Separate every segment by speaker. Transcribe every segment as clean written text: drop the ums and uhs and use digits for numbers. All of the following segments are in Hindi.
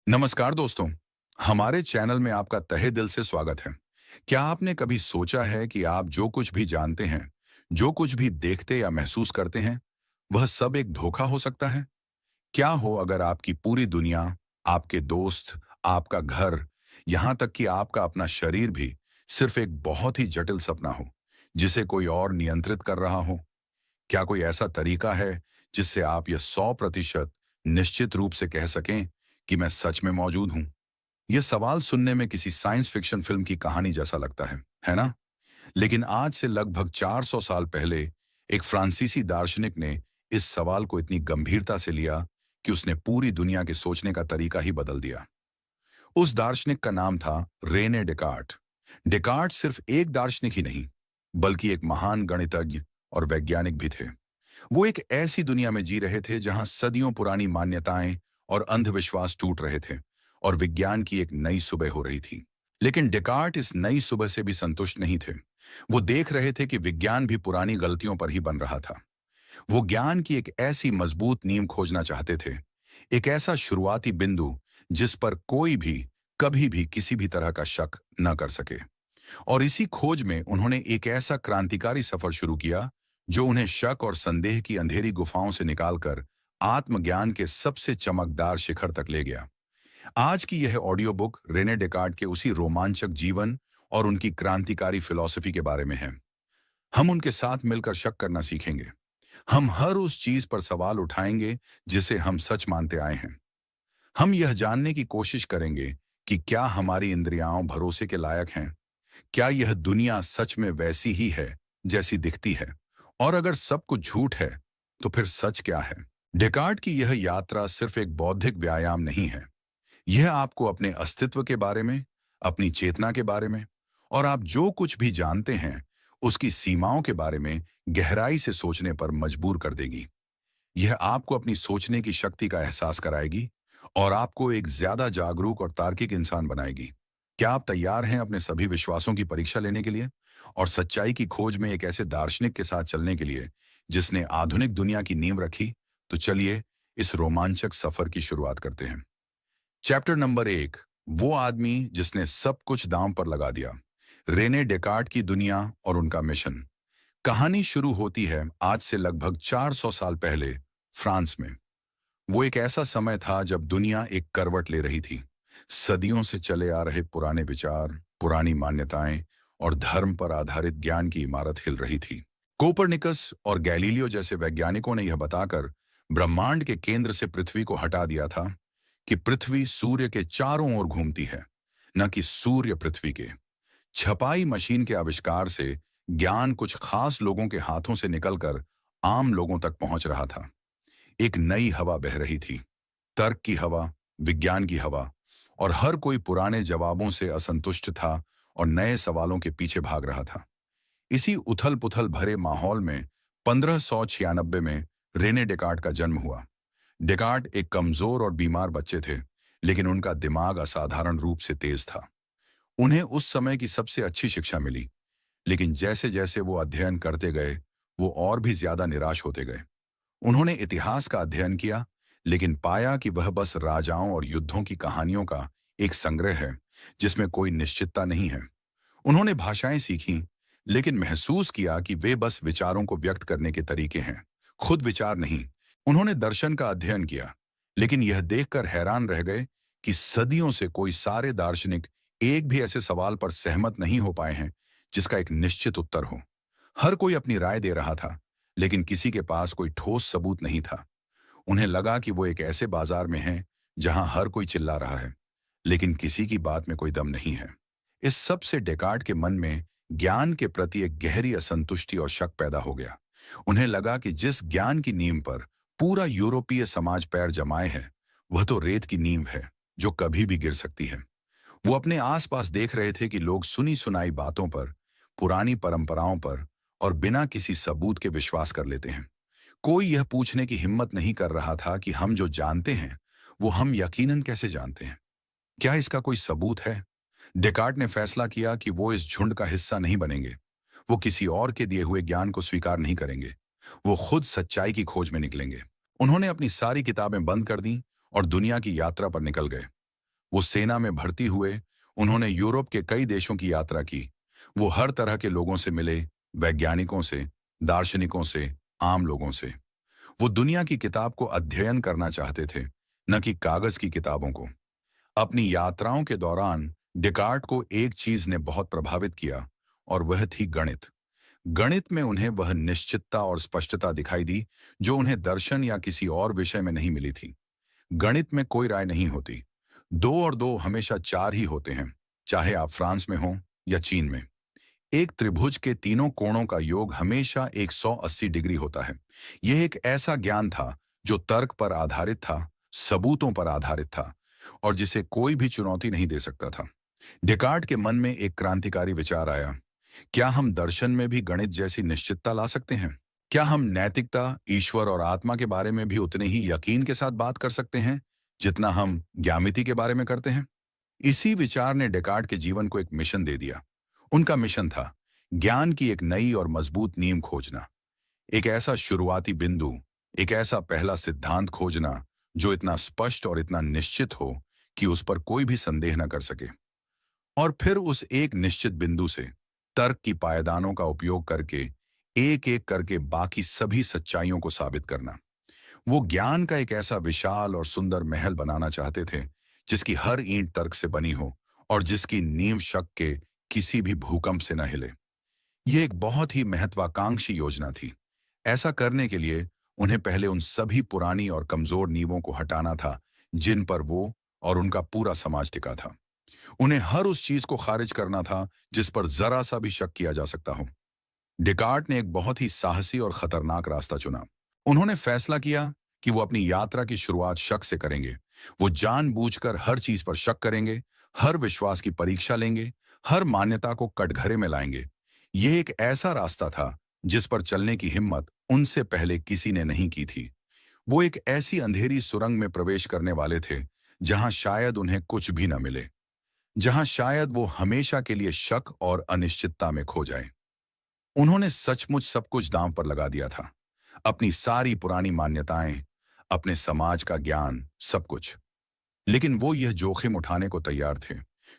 Speaker 1: नमस्कार दोस्तों। हमारे चैनल में आपका तहे दिल से स्वागत है। क्या आपने कभी सोचा है कि आप जो कुछ भी जानते हैं, जो कुछ भी देखते या महसूस करते हैं, वह सब एक धोखा हो सकता है? क्या हो अगर आपकी पूरी दुनिया, आपके दोस्त, आपका घर, यहाँ तक कि आपका अपना शरीर भी सिर्फ एक बहुत ही जटिल सपना हो, जिसे कोई और नियंत्रित कर रहा हो? क्या कोई ऐसा तरीका है जिससे आप यह 100% निश्चित रूप से कह सकें कि मैं सच में मौजूद हूं? यह सवाल सुनने में किसी साइंस फिक्शन फिल्म की कहानी जैसा लगता है ना? लेकिन आज से लगभग 400 साल पहले एक फ्रांसीसी दार्शनिक ने इस सवाल को इतनी गंभीरता से लिया कि उसने पूरी दुनिया के सोचने का तरीका ही बदल दिया। उस दार्शनिक का नाम था रेने डेकार्ट। डेकार्ट सिर्फ एक दार्शनिक ही नहीं, बल्कि एक महान गणितज्ञ और वैज्ञानिक भी थे। वो एक ऐसी दुनिया में जी रहे थे जहां सदियों पुरानी मान्यताएं और अंधविश्वास टूट रहे थे और विज्ञान की एक नई सुबह हो रही थी। लेकिन डेकार्ट इस नई सुबह से भी संतुष्ट नहीं थे। वो देख रहे थे कि विज्ञान भी पुरानी गलतियों पर ही बन रहा था। वो ज्ञान की एक ऐसी मजबूत नींव खोजना चाहते थे, एक ऐसा शुरुआती बिंदु जिस पर कोई भी कभी भी किसी भी तरह का शक न कर सके। और इसी खोज में उन्होंने एक ऐसा क्रांतिकारी सफर शुरू किया जो उन्हें शक और संदेह की अंधेरी गुफाओं से निकालकर आत्मज्ञान के सबसे चमकदार शिखर तक ले गया। आज की यह ऑडियो बुक रेने डेकार्ट के उसी रोमांचक जीवन और उनकी क्रांतिकारी फिलॉसफी के बारे में है। हम उनके साथ मिलकर शक करना सीखेंगे। हम हर उस चीज पर सवाल उठाएंगे जिसे हम सच मानते आए हैं। हम यह जानने की कोशिश करेंगे कि क्या हमारी इंद्रियां भरोसे के लायक हैं? क्या यह दुनिया सच में वैसी ही है जैसी दिखती है? और अगर सब कुछ झूठ है, तो फिर सच क्या है? डेकार्ट की यह यात्रा सिर्फ एक बौद्धिक व्यायाम नहीं है। यह आपको अपने अस्तित्व के बारे में, अपनी चेतना के बारे में और आप जो कुछ भी जानते हैं, उसकी सीमाओं के बारे में गहराई से सोचने पर मजबूर कर देगी। यह आपको अपनी सोचने की शक्ति का एहसास कराएगी और आपको एक ज्यादा जागरूक और तार्किक इंसान बनाएगी। क्या आप तैयार हैं अपने सभी विश्वासों की परीक्षा लेने के लिए और सच्चाई की खोज में एक ऐसे दार्शनिक के साथ चलने के लिए जिसने आधुनिक दुनिया की नींव रखी? तो चलिए इस रोमांचक सफर की शुरुआत करते हैं। चैप्टर नंबर 1, वो आदमी जिसने सब कुछ दांव पर लगा दिया। रेने डेकार्ट की दुनिया और उनका मिशन। कहानी शुरू होती है आज से लगभग 400 साल पहले, फ्रांस में। वो एक ऐसा समय था जब दुनिया एक करवट ले रही थी। सदियों से चले आ रहे पुराने विचार, पुरानी मान्यताएं और धर्म पर आधारित ज्ञान की इमारत हिल रही थी। कोपरनिकस और गैलीलियो जैसे वैज्ञानिकों ने यह बताकर ब्रह्मांड के केंद्र से पृथ्वी को हटा दिया था कि पृथ्वी सूर्य के चारों ओर घूमती है, न कि सूर्य पृथ्वी के। छपाई मशीन के आविष्कार से ज्ञान कुछ खास लोगों के हाथों से निकलकर आम लोगों तक पहुंच रहा था। एक नई हवा बह रही थी, तर्क की हवा, विज्ञान की हवा, और हर कोई पुराने जवाबों से असंतुष्ट था और नए सवालों के पीछे भाग रहा था। इसी उथल पुथल भरे माहौल में 1596 में रेने डेकार्ट का जन्म हुआ। डेकार्ट एक कमजोर और बीमार बच्चे थे, लेकिन उनका दिमाग असाधारण रूप से तेज था। उन्हें उस समय की सबसे अच्छी शिक्षा मिली, लेकिन जैसे जैसे वो अध्ययन करते गए, वो और भी ज्यादा निराश होते गए। उन्होंने इतिहास का अध्ययन किया, लेकिन पाया कि वह बस राजाओं और युद्धों की कहानियों का एक संग्रह है जिसमें कोई निश्चितता नहीं है। उन्होंने भाषाएं सीखीं, लेकिन महसूस किया कि वे बस विचारों को व्यक्त करने के तरीके हैं, खुद विचार नहीं। उन्होंने दर्शन का अध्ययन किया, लेकिन यह देखकर हैरान रह गए कि सदियों से कोई सारे दार्शनिक एक भी ऐसे सवाल पर सहमत नहीं हो पाए हैं जिसका एक निश्चित उत्तर हो। हर कोई अपनी राय दे रहा था, लेकिन किसी के पास कोई ठोस सबूत नहीं था। उन्हें लगा कि वो एक ऐसे बाजार में हैं जहां हर कोई चिल्ला रहा है, लेकिन किसी की बात में कोई दम नहीं है। इस सब से डेकार्ट के मन में ज्ञान के प्रति एक गहरी असंतुष्टि और शक पैदा हो गया। उन्हें लगा कि जिस ज्ञान की नींव पर पूरा यूरोपीय समाज पैर जमाए है, वह तो रेत की नींव है जो कभी भी गिर सकती है। वो अपने आसपास देख रहे थे कि लोग सुनी सुनाई बातों पर, पुरानी परंपराओं पर और बिना किसी सबूत के विश्वास कर लेते हैं। कोई यह पूछने की हिम्मत नहीं कर रहा था कि हम जो जानते हैं वो हम यकीनन कैसे जानते हैं। क्या इसका कोई सबूत है? डेकार्ट ने फैसला किया कि वो इस झुंड का हिस्सा नहीं बनेंगे। वो किसी और के दिए हुए ज्ञान को स्वीकार नहीं करेंगे। वो खुद सच्चाई की खोज में निकलेंगे। उन्होंने अपनी सारी किताबें बंद कर दी और दुनिया की यात्रा पर निकल गए। वो सेना में भर्ती हुए, उन्होंने यूरोप के कई देशों की यात्रा की। वो हर तरह के लोगों से मिले, वैज्ञानिकों से, दार्शनिकों से, आम लोगों से। वो दुनिया की किताब को अध्ययन करना चाहते थे, न कि कागज की किताबों को। अपनी यात्राओं के दौरान डेकार्ट को एक चीज ने बहुत प्रभावित किया, और वह थी गणित। गणित में उन्हें वह निश्चितता और स्पष्टता दिखाई दी जो उन्हें दर्शन या किसी और विषय में नहीं मिली थी। गणित में कोई राय नहीं होती। 2 और 2 हमेशा 4 ही होते हैं, चाहे आप फ्रांस में हो या चीन में। एक त्रिभुज के तीनों कोणों का योग हमेशा 180 डिग्री होता है। यह एक ऐसा ज्ञान था जो तर्क पर आधारित था, सबूतों पर आधारित था, और जिसे कोई भी चुनौती नहीं दे सकता था। डेकार्ट के मन में एक क्रांतिकारी विचार आया। क्या हम दर्शन में भी गणित जैसी निश्चितता ला सकते हैं? क्या हम नैतिकता, ईश्वर और आत्मा के बारे में भी उतने ही यकीन के साथ बात कर सकते हैं जितना हम ज्यामिति के बारे में करते हैं? इसी विचार ने डेकार्ट के जीवन को एक मिशन दे दिया। उनका मिशन था ज्ञान की एक नई और मजबूत नींव खोजना। एक ऐसा शुरुआती बिंदु, एक ऐसा पहला सिद्धांत खोजना जो इतना स्पष्ट और इतना निश्चित हो कि उस पर कोई भी संदेह न कर सके। और फिर उस एक निश्चित बिंदु से तर्क की पायदानों का उपयोग करके एक एक करके बाकी सभी सच्चाइयों को साबित करना। वो ज्ञान का एक ऐसा विशाल और सुंदर महल बनाना चाहते थे जिसकी हर ईंट तर्क से बनी हो और जिसकी नींव शक के किसी भी भूकंप से न हिले। यह एक बहुत ही महत्वाकांक्षी योजना थी। ऐसा करने के लिए उन्हें पहले उन सभी पुरानी और कमजोर नींवों को हटाना था जिन पर वो और उनका पूरा समाज टिका था। उन्हें हर उस चीज को खारिज करना था जिस पर जरा सा भी शक किया जा सकता हो। डेकार्ट ने एक बहुत ही साहसी और खतरनाक रास्ता चुना। उन्होंने फैसला किया कि वो अपनी यात्रा की शुरुआत शक से करेंगे। वो जानबूझकर हर चीज पर शक करेंगे, हर विश्वास की परीक्षा लेंगे, हर मान्यता को कटघरे में लाएंगे। यह एक ऐसा रास्ता था जिस पर चलने की हिम्मत उनसे पहले किसी ने नहीं की थी। वो एक ऐसी अंधेरी सुरंग में प्रवेश करने वाले थे जहां शायद उन्हें कुछ भी न मिले, जहां शायद वो हमेशा के लिए शक और अनिश्चितता में खो जाए। उन्होंने सचमुच सब कुछ दांव पर लगा दिया था, अपनी सारी पुरानी मान्यताएं, अपने समाज का ज्ञान, सब कुछ। लेकिन वो यह जोखिम उठाने को तैयार थे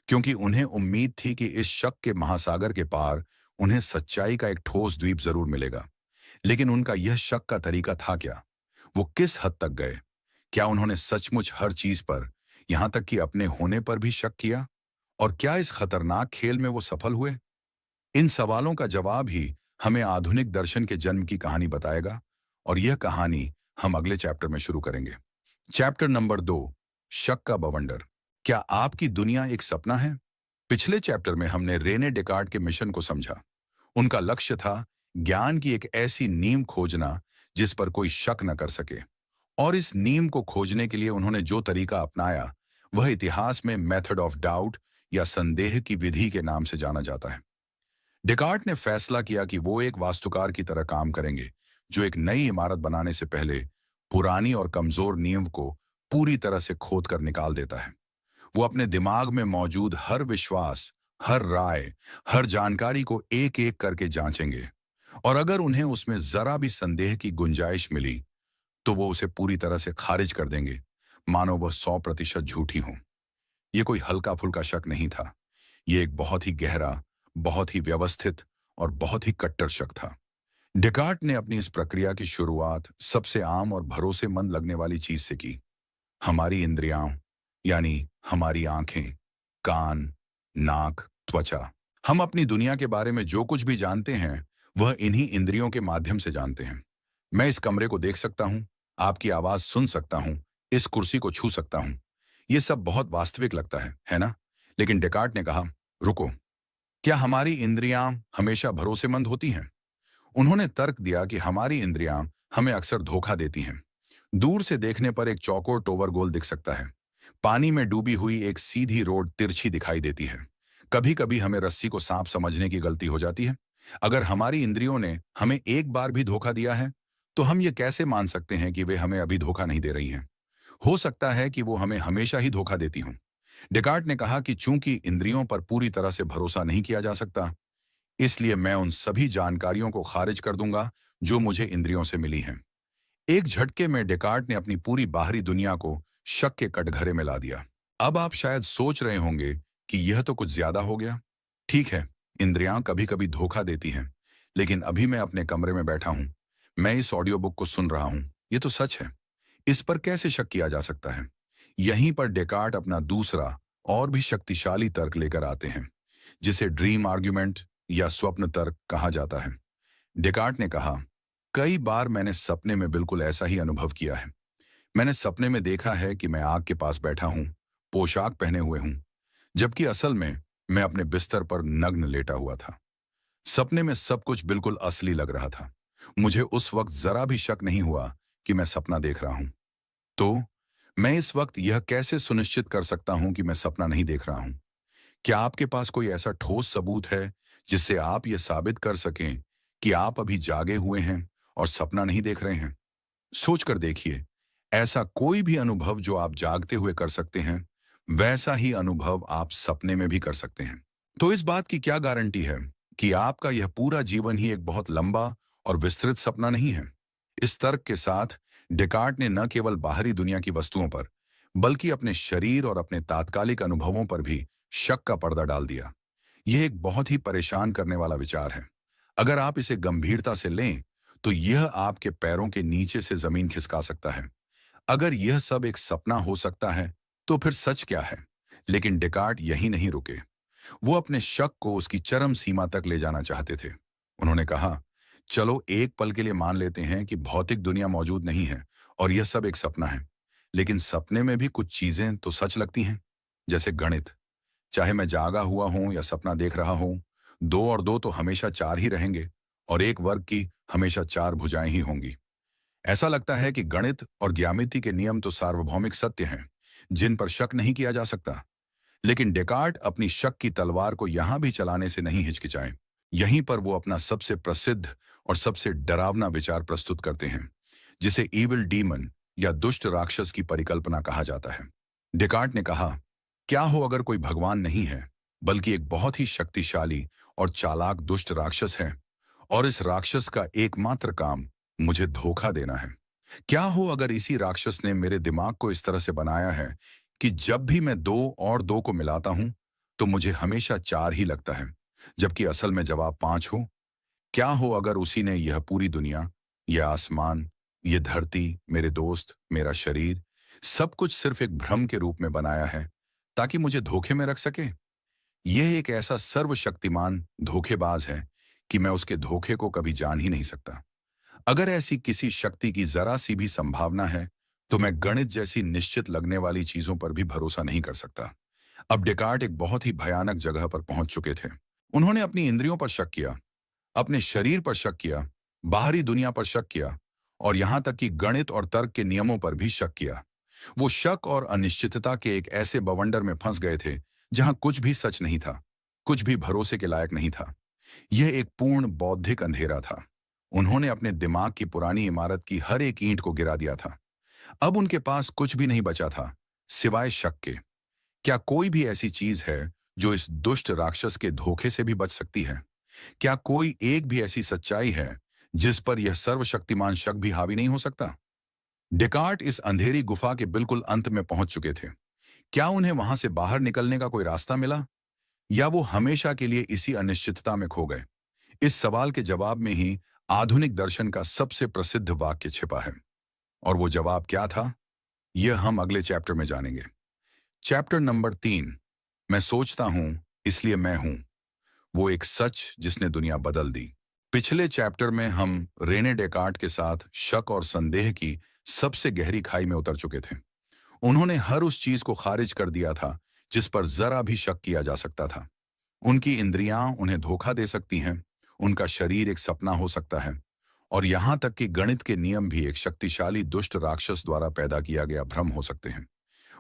Speaker 1: क्योंकि उन्हें उम्मीद थी कि इस शक के महासागर के पार उन्हें सच्चाई का एक ठोस द्वीप जरूर मिलेगा। लेकिन उनका यह शक का तरीका था क्या? वो किस हद तक गए? क्या उन्होंने सचमुच हर चीज पर, यहां तक कि अपने होने पर भी शक किया? और क्या इस खतरनाक खेल में वो सफल हुए? इन सवालों का जवाब ही हमें आधुनिक दर्शन के जन्म की कहानी बताएगा, और यह कहानी हम अगले चैप्टर में शुरू करेंगे। चैप्टर नंबर 2, शक का बवंडर। क्या आपकी दुनिया एक सपना है? पिछले चैप्टर में हमने रेने डेकार्ट के मिशन को समझा। उनका लक्ष्य था ज्ञान की एक ऐसी नींव खोजना जिस पर कोई शक न कर सके। और इस नींव को खोजने के लिए उन्होंने जो तरीका अपनाया वह इतिहास में मेथड ऑफ डाउट या संदेह की विधि के नाम से जाना जाता है। डेकार्ट ने फैसला किया कि वो एक वास्तुकार की तरह काम करेंगे जो एक नई इमारत बनाने से पहले पुरानी और कमजोर नींव को पूरी तरह से खोद कर निकाल देता है। वो अपने दिमाग में मौजूद हर विश्वास, हर राय, हर जानकारी को एक एक करके जांचेंगे, और अगर उन्हें उसमें जरा भी संदेह की गुंजाइश मिली तो वो उसे पूरी तरह से खारिज कर देंगे, मानो वह 100% झूठी हो। ये कोई हल्का फुल्का शक नहीं था। ये एक बहुत ही गहरा, बहुत ही व्यवस्थित और बहुत ही कट्टर शक था। डेकार्ट ने अपनी इस प्रक्रिया की शुरुआत सबसे आम और भरोसेमंद लगने वाली चीज से की। हमारी इंद्रियां, यानी हमारी आंखें, कान, नाक, त्वचा। हम अपनी दुनिया के बारे में जो कुछ भी जानते हैं वह इन्हीं इंद्रियों के माध्यम से जानते हैं। मैं इस कमरे को देख सकता हूं, आपकी आवाज सुन सकता हूं, इस कुर्सी को छू सकता हूं। यह सब बहुत वास्तविक लगता है ना? लेकिन डेकार्ट ने कहा, रुको, क्या हमारी इंद्रियां हमेशा भरोसेमंद होती हैं? उन्होंने तर्क दिया कि हमारी इंद्रियां हमें अक्सर धोखा देती हैं। दूर से देखने पर एक चौकोर टोवर गोल दिख सकता है। पानी में डूबी हुई एक सीधी रोड तिरछी दिखाई देती है। कभी कभी हमें रस्सी को सांप समझने की गलती हो जाती है। अगर हमारी इंद्रियों ने हमें एक बार भी धोखा दिया है तो हम ये कैसे मान सकते हैं कि वे हमें अभी धोखा नहीं दे रही हैं? हो सकता है कि वो हमें हमेशा ही धोखा देती हों। डेकार्ट ने कहा कि चूंकि इंद्रियों पर पूरी तरह से भरोसा नहीं किया जा सकता, इसलिए मैं उन सभी जानकारियों को खारिज कर दूंगा जो मुझे इंद्रियों से मिली हैं। एक झटके में डेकार्ट ने अपनी पूरी बाहरी दुनिया को शक के कटघरे में ला दिया। अब आप शायद सोच रहे होंगे कि यह तो कुछ ज्यादा हो गया। ठीक है, इंद्रियां कभी कभी धोखा देती हैं, लेकिन अभी मैं अपने कमरे में बैठा हूं, मैं इस ऑडियो बुक को सुन रहा हूं, ये तो सच है। इस पर कैसे शक किया जा सकता है? यहीं पर डेकार्ट अपना दूसरा और भी शक्तिशाली तर्क लेकर आते हैं, जिसे ड्रीम आर्ग्यूमेंट या स्वप्न तर्क कहा जाता है। डेकार्ट ने कहा, कई बार मैंने सपने में बिल्कुल ऐसा ही अनुभव किया है। मैंने सपने में देखा है कि मैं आग के पास बैठा हूं, पोशाक पहने हुए हूं, जबकि असल में मैं अपने बिस्तर पर नग्न लेटा हुआ था। सपने में सब कुछ बिल्कुल असली लग रहा था। मुझे उस वक्त जरा भी शक नहीं हुआ कि मैं सपना देख रहा हूं। तो मैं इस वक्त यह कैसे सुनिश्चित कर सकता हूं कि मैं सपना नहीं देख रहा हूं? क्या आपके पास कोई ऐसा ठोस सबूत है जिससे आप यह साबित कर सकें कि आप अभी जागे हुए हैं और सपना नहीं देख रहे हैं? सोचकर देखिए, ऐसा कोई भी अनुभव जो आप जागते हुए कर सकते हैं, वैसा ही अनुभव आप सपने में भी कर सकते हैं। तो इस बात की क्या गारंटी है कि आपका यह पूरा जीवन ही एक बहुत लंबा और विस्तृत सपना नहीं है? इस तर्क के साथ डेकार्ट ने न केवल बाहरी दुनिया की वस्तुओं पर, बल्कि अपने शरीर और अपने तात्कालिक अनुभवों पर भी शक का पर्दा डाल दिया। यह एक बहुत ही परेशान करने वाला विचार है। अगर आप इसे गंभीरता से लें, तो यह आपके पैरों के नीचे से जमीन खिसका सकता है। अगर यह सब एक सपना हो सकता है, तो फिर सच क्या है? लेकिन डेकार्ट यही नहीं रुके। वो अपने शक को उसकी चरम सीमा तक ले जाना चाहते थे। उन्होंने कहा, चलो एक पल के लिए मान लेते हैं कि भौतिक दुनिया मौजूद नहीं है और यह सब एक सपना है। लेकिन सपने में भी कुछ चीजें तो सच लगती हैं, जैसे गणित। चाहे मैं जागा हुआ हूं या सपना देख रहा हूं, 2 और 2 तो हमेशा 4 ही रहेंगे और एक वर्ग की हमेशा 4 भुजाएं ही होंगी। ऐसा लगता है कि गणित और ज्यामिति के नियम तो सार्वभौमिक सत्य हैं, जिन पर शक नहीं किया जा सकता। लेकिन डेकार्ट अपनी शक की तलवार को यहां भी चलाने से नहीं हिचकिचाए। यहीं पर वो अपना सबसे प्रसिद्ध और सबसे डरावना विचार प्रस्तुत करते हैं, जिसे ईविल डीमन या दुष्ट राक्षस की परिकल्पना कहा जाता है। डेकार्ट ने कहा, क्या हो अगर कोई भगवान नहीं है, बल्कि एक बहुत ही शक्तिशाली और चालाक दुष्ट राक्षस है, और इस राक्षस का एकमात्र काम मुझे धोखा देना है। क्या हो अगर इसी राक्षस ने मेरे दिमाग को इस तरह से बनाया है कि जब भी मैं 2 और 2 को मिलाता हूं, तो मुझे हमेशा 4 ही लगता है, जबकि असल में जवाब 5 हो। क्या हो अगर उसी ने यह पूरी दुनिया, यह आसमान, ये धरती, मेरे दोस्त, मेरा शरीर, सब कुछ सिर्फ एक भ्रम के रूप में बनाया है, ताकि मुझे धोखे में रख सके। यह एक ऐसा सर्वशक्तिमान धोखेबाज है कि मैं उसके धोखे को कभी जान ही नहीं सकता। अगर ऐसी किसी शक्ति की जरा सी भी संभावना है, तो मैं गणित जैसी निश्चित लगने वाली चीजों पर भी भरोसा नहीं कर सकता। अब डेकार्ट एक बहुत ही भयानक जगह पर पहुंच चुके थे। उन्होंने अपनी इंद्रियों पर शक किया, अपने शरीर पर शक किया, बाहरी दुनिया पर शक किया, और यहां तक कि गणित और तर्क के नियमों पर भी शक किया। वो शक और अनिश्चितता के एक ऐसे बवंडर में फंस गए थे, जहां कुछ भी सच नहीं था, कुछ भी भरोसे के लायक नहीं था। यह एक पूर्ण बौद्धिक अंधेरा था। उन्होंने अपने दिमाग की पुरानी इमारत की हर एक ईंट को गिरा दिया था। अब उनके पास कुछ भी नहीं बचा था, सिवाय शक के। क्या कोई भी ऐसी चीज है जो इस दुष्ट राक्षस के धोखे से भी बच सकती है? क्या कोई एक भी ऐसी सच्चाई है जिस पर यह सर्वशक्तिमान शक भी हावी नहीं हो सकता? डेकार्ट इस अंधेरी गुफा के बिल्कुल अंत में पहुंच चुके थे। क्या उन्हें वहां से बाहर निकलने का कोई रास्ता मिला, या वो हमेशा के लिए इसी अनिश्चितता में खो गए? इस सवाल के जवाब में ही आधुनिक दर्शन का सबसे प्रसिद्ध वाक्य छिपा है। और वो जवाब क्या था, यह हम अगले चैप्टर में जानेंगे। चैप्टर नंबर 3, मैं सोचता हूं इसलिए मैं हूं, वो एक सच जिसने दुनिया बदल दी। पिछले चैप्टर में हम रेने डेकार्ट के साथ शक और संदेह की सबसे गहरी खाई में उतर चुके थे। उन्होंने हर उस चीज को खारिज कर दिया था जिस पर जरा भी शक किया जा सकता था। उनकी इंद्रियां उन्हें धोखा दे सकती हैं, उनका शरीर एक सपना हो सकता है, और यहां तक कि गणित के नियम भी एक शक्तिशाली दुष्ट राक्षस द्वारा पैदा किया गया भ्रम हो सकते हैं।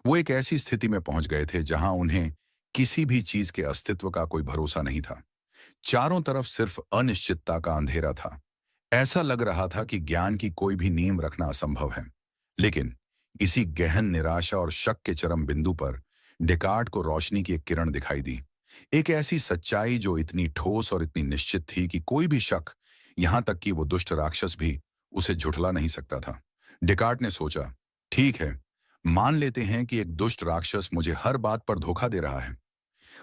Speaker 1: वो एक ऐसी स्थिति में पहुंच गए थे जहां उन्हें किसी भी चीज के अस्तित्व का कोई भरोसा नहीं था। चारों तरफ सिर्फ अनिश्चितता का अंधेरा था। ऐसा लग रहा था कि ज्ञान की कोई भी नींव रखना असंभव है। लेकिन इसी गहन निराशा और शक के चरम बिंदु पर डेकार्ट को रोशनी की एक किरण दिखाई दी। एक ऐसी सच्चाई जो इतनी ठोस और इतनी निश्चित थी कि कोई भी शक, यहां तक कि वो दुष्ट राक्षस भी, उसे झुठला नहीं सकता था। डेकार्ट ने सोचा, ठीक है, मान लेते हैं कि एक दुष्ट राक्षस मुझे हर बात पर धोखा दे रहा है।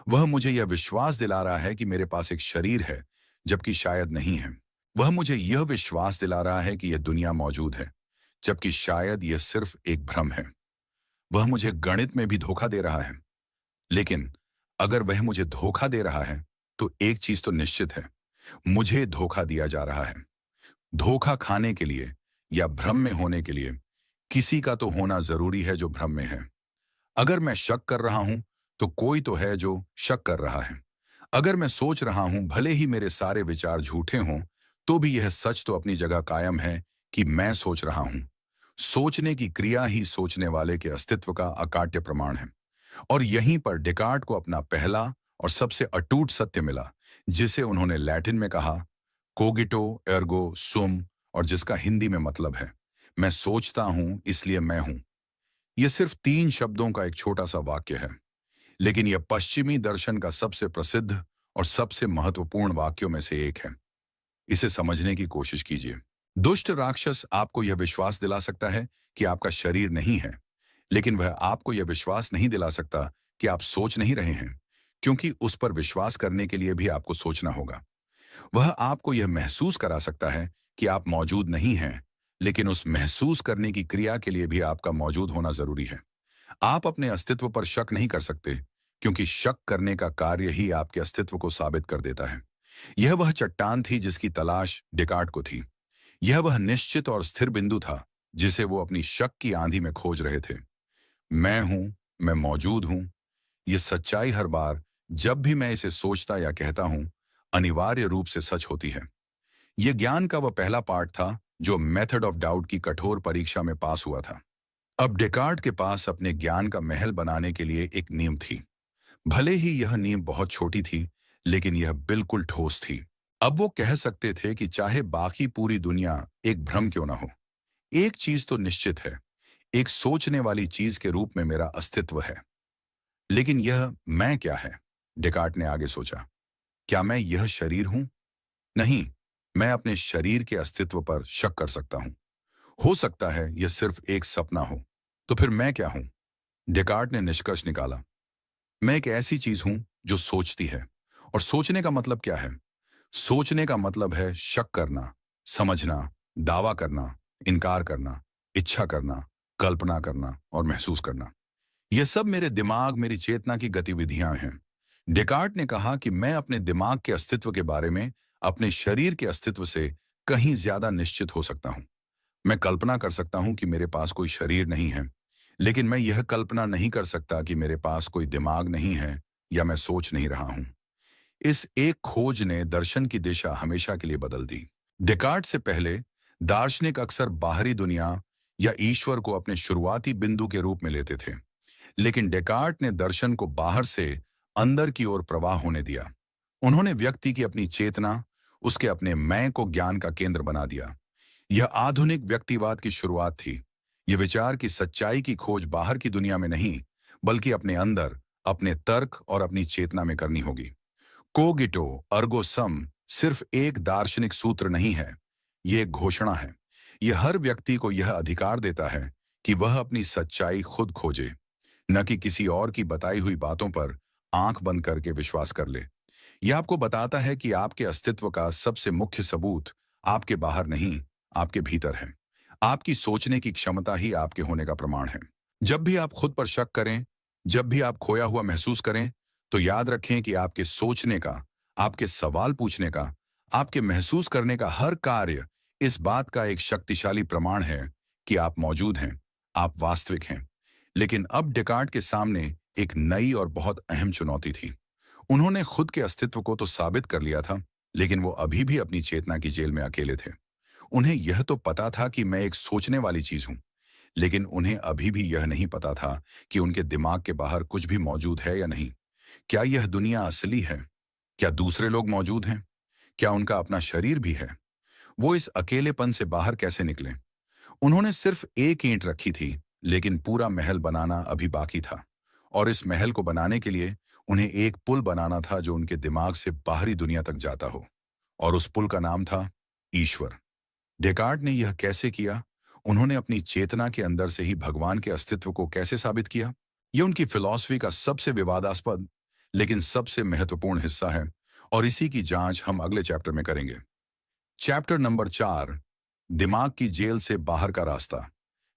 Speaker 1: वह मुझे यह विश्वास दिला रहा है कि मेरे पास एक शरीर है, जबकि शायद नहीं है। वह मुझे यह विश्वास दिला रहा है कि यह दुनिया मौजूद है, जबकि शायद यह सिर्फ एक भ्रम है। वह मुझे गणित में भी धोखा दे रहा है। लेकिन अगर वह मुझे धोखा दे रहा है, तो एक चीज तो निश्चित है, मुझे धोखा दिया जा रहा है। धोखा खाने के लिए या भ्रम में होने के लिए किसी का तो होना जरूरी है जो भ्रम में है। अगर मैं शक कर रहा हूं, तो कोई तो है जो शक कर रहा है। अगर मैं सोच रहा हूं, भले ही मेरे सारे विचार झूठे हों, तो भी यह सच तो अपनी जगह कायम है कि मैं सोच रहा हूं। सोचने की क्रिया ही सोचने वाले के अस्तित्व का अकाट्य प्रमाण है। और यहीं पर डेकार्ट को अपना पहला और सबसे अटूट सत्य मिला, जिसे उन्होंने लैटिन में कहा, कोगिटो एर्गो सुम, और जिसका हिंदी में मतलब है, मैं सोचता हूं इसलिए मैं हूं। यह सिर्फ 3 शब्दों का एक छोटा सा वाक्य है, लेकिन यह पश्चिमी दर्शन का सबसे प्रसिद्ध और सबसे महत्वपूर्ण वाक्यों में से एक है। इसे समझने की कोशिश कीजिए। दुष्ट राक्षस आपको यह विश्वास दिला सकता है कि आपका शरीर नहीं है, लेकिन वह आपको यह विश्वास नहीं दिला सकता कि आप सोच नहीं रहे हैं, क्योंकि उस पर विश्वास करने के लिए भी आपको सोचना होगा। वह आपको यह महसूस करा सकता है कि आप मौजूद नहीं हैं, लेकिन उस महसूस करने की क्रिया के लिए भी आपका मौजूद होना जरूरी है। आप अपने अस्तित्व पर शक नहीं कर सकते, क्योंकि शक करने का कार्य ही आपके अस्तित्व को साबित कर देता है। यह वह चट्टान थी जिसकी तलाश डेकार्ट को थी। यह वह निश्चित और स्थिर बिंदु था जिसे वो अपनी शक की आंधी में खोज रहे थे। मैं हूं, मैं मौजूद हूं। यह सच्चाई हर बार जब भी मैं इसे सोचता या कहता हूं, अनिवार्य रूप से सच होती है। यह ज्ञान का वह पहला पार्ट था जो मेथड ऑफ डाउट की कठोर परीक्षा में पास हुआ था। अब डेकार्ट के पास अपने ज्ञान का महल बनाने के लिए एक नींव थी। भले ही यह नींव बहुत छोटी थी, लेकिन यह बिल्कुल ठोस थी। अब वो कह सकते थे कि चाहे बाकी पूरी दुनिया एक भ्रम क्यों ना हो, एक चीज तो निश्चित है, एक सोचने वाली चीज के रूप में मेरा अस्तित्व है। लेकिन यह मैं क्या है? डेकार्ट ने आगे सोचा। क्या मैं यह शरीर हूं? नहीं, मैं अपने शरीर के अस्तित्व पर शक कर सकता हूं। हो सकता है यह सिर्फ एक सपना हो। तो फिर मैं क्या हूं? डेकार्ट ने निष्कर्ष निकाला। मैं एक ऐसी चीज हूं जो सोचती है। और सोचने का मतलब क्या है? सोचने का मतलब है शक करना, समझना, दावा करना, इनकार करना, इच्छा करना, कल्पना करना और महसूस करना। यह सब मेरे दिमाग, मेरी चेतना की गतिविधियां हैं। डेकार्ट ने कहा कि मैं अपने दिमाग के अस्तित्व के बारे में अपने शरीर के अस्तित्व से कहीं ज्यादा निश्चित हो सकता हूं। मैं कल्पना कर सकता हूं कि मेरे पास कोई शरीर नहीं है, लेकिन मैं यह कल्पना नहीं कर सकता कि मेरे पास कोई दिमाग नहीं है या मैं सोच नहीं रहा हूं। इस एक खोज ने दर्शन की दिशा हमेशा के लिए बदल दी। डेकार्ट से पहले दार्शनिक अक्सर बाहरी दुनिया या ईश्वर को अपने शुरुआती बिंदु के रूप में लेते थे, लेकिन डेकार्ट ने दर्शन को बाहर से अंदर की ओर प्रवाह होने दिया। उन्होंने व्यक्ति की अपनी चेतना, उसके अपने मैं को ज्ञान का केंद्र बना दिया। यह आधुनिक व्यक्तिवाद की शुरुआत थी। यह विचार की सच्चाई की खोज बाहर की दुनिया में नहीं, बल्कि अपने अंदर, अपने तर्क और अपनी चेतना में करनी होगी। कोगिटो अर्गो सम सिर्फ एक दार्शनिक सूत्र नहीं है, यह एक घोषणा है। यह हर व्यक्ति को यह अधिकार देता है कि वह अपनी सच्चाई खुद खोजे, न कि किसी और की बताई हुई बातों पर आंख बंद करके विश्वास कर ले। यह आपको बताता है कि आपके अस्तित्व का सबसे मुख्य सबूत आपके बाहर नहीं, आपके भीतर है। आपकी सोचने की क्षमता ही आपके होने का प्रमाण है। जब भी आप खुद पर शक करें, जब भी आप खोया हुआ महसूस करें, तो याद रखें कि आपके सोचने का, आपके सवाल पूछने का, आपके महसूस करने का हर कार्य इस बात का एक शक्तिशाली प्रमाण है कि आप मौजूद हैं, आप वास्तविक हैं। लेकिन अब डेकार्ट के सामने एक नई और बहुत अहम चुनौती थी। उन्होंने खुद के अस्तित्व को तो साबित कर लिया था, लेकिन वो अभी भी अपनी चेतना की जेल में अकेले थे। उन्हें यह तो पता था कि मैं एक सोचने वाली चीज हूं, लेकिन उन्हें अभी भी यह नहीं पता था कि उनके दिमाग के बाहर कुछ भी मौजूद है या नहीं। क्या यह दुनिया असली है? क्या दूसरे लोग मौजूद हैं? क्या उनका अपना शरीर भी है? वो इस अकेलेपन से बाहर कैसे निकले? उन्होंने सिर्फ एक ईंट रखी थी, लेकिन पूरा महल बनाना अभी बाकी था। और इस महल को बनाने के लिए उन्हें एक पुल बनाना था जो उनके दिमाग से बाहरी दुनिया तक जाता हो। और उस पुल का नाम था ईश्वर। डेकार्ट ने यह कैसे किया? उन्होंने अपनी चेतना के अंदर से ही भगवान के अस्तित्व को कैसे साबित किया? ये उनकी फिलॉसफी का सबसे विवादास्पद लेकिन सबसे महत्वपूर्ण हिस्सा है और इसी की जांच हम अगले चैप्टर में करेंगे। चैप्टर नंबर 4, दिमाग की जेल से बाहर का रास्ता,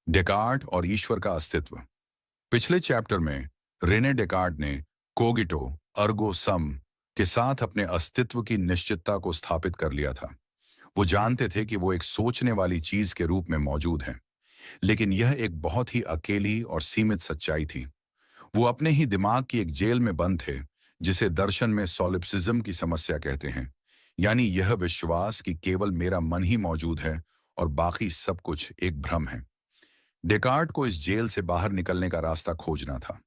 Speaker 1: डेकार्ट और ईश्वर का अस्तित्व। पिछले चैप्टर में रेने डेकार्ट ने कोगिटो अर्गो सम के साथ अपने अस्तित्व की निश्चितता को स्थापित कर लिया था। वो जानते थे कि वो एक सोचने वाली चीज के रूप में मौजूद हैं, लेकिन यह एक बहुत ही अकेली और सीमित सच्चाई थी। वो अपने ही दिमाग की एक जेल में बंद थे, जिसे दर्शन में सॉलिप्सिज्म की समस्या कहते हैं, यानी यह विश्वास कि केवल मेरा मन ही मौजूद है और बाकी सब कुछ एक भ्रम है। डेकार्ट को इस जेल से बाहर निकलने का रास्ता खोजना था।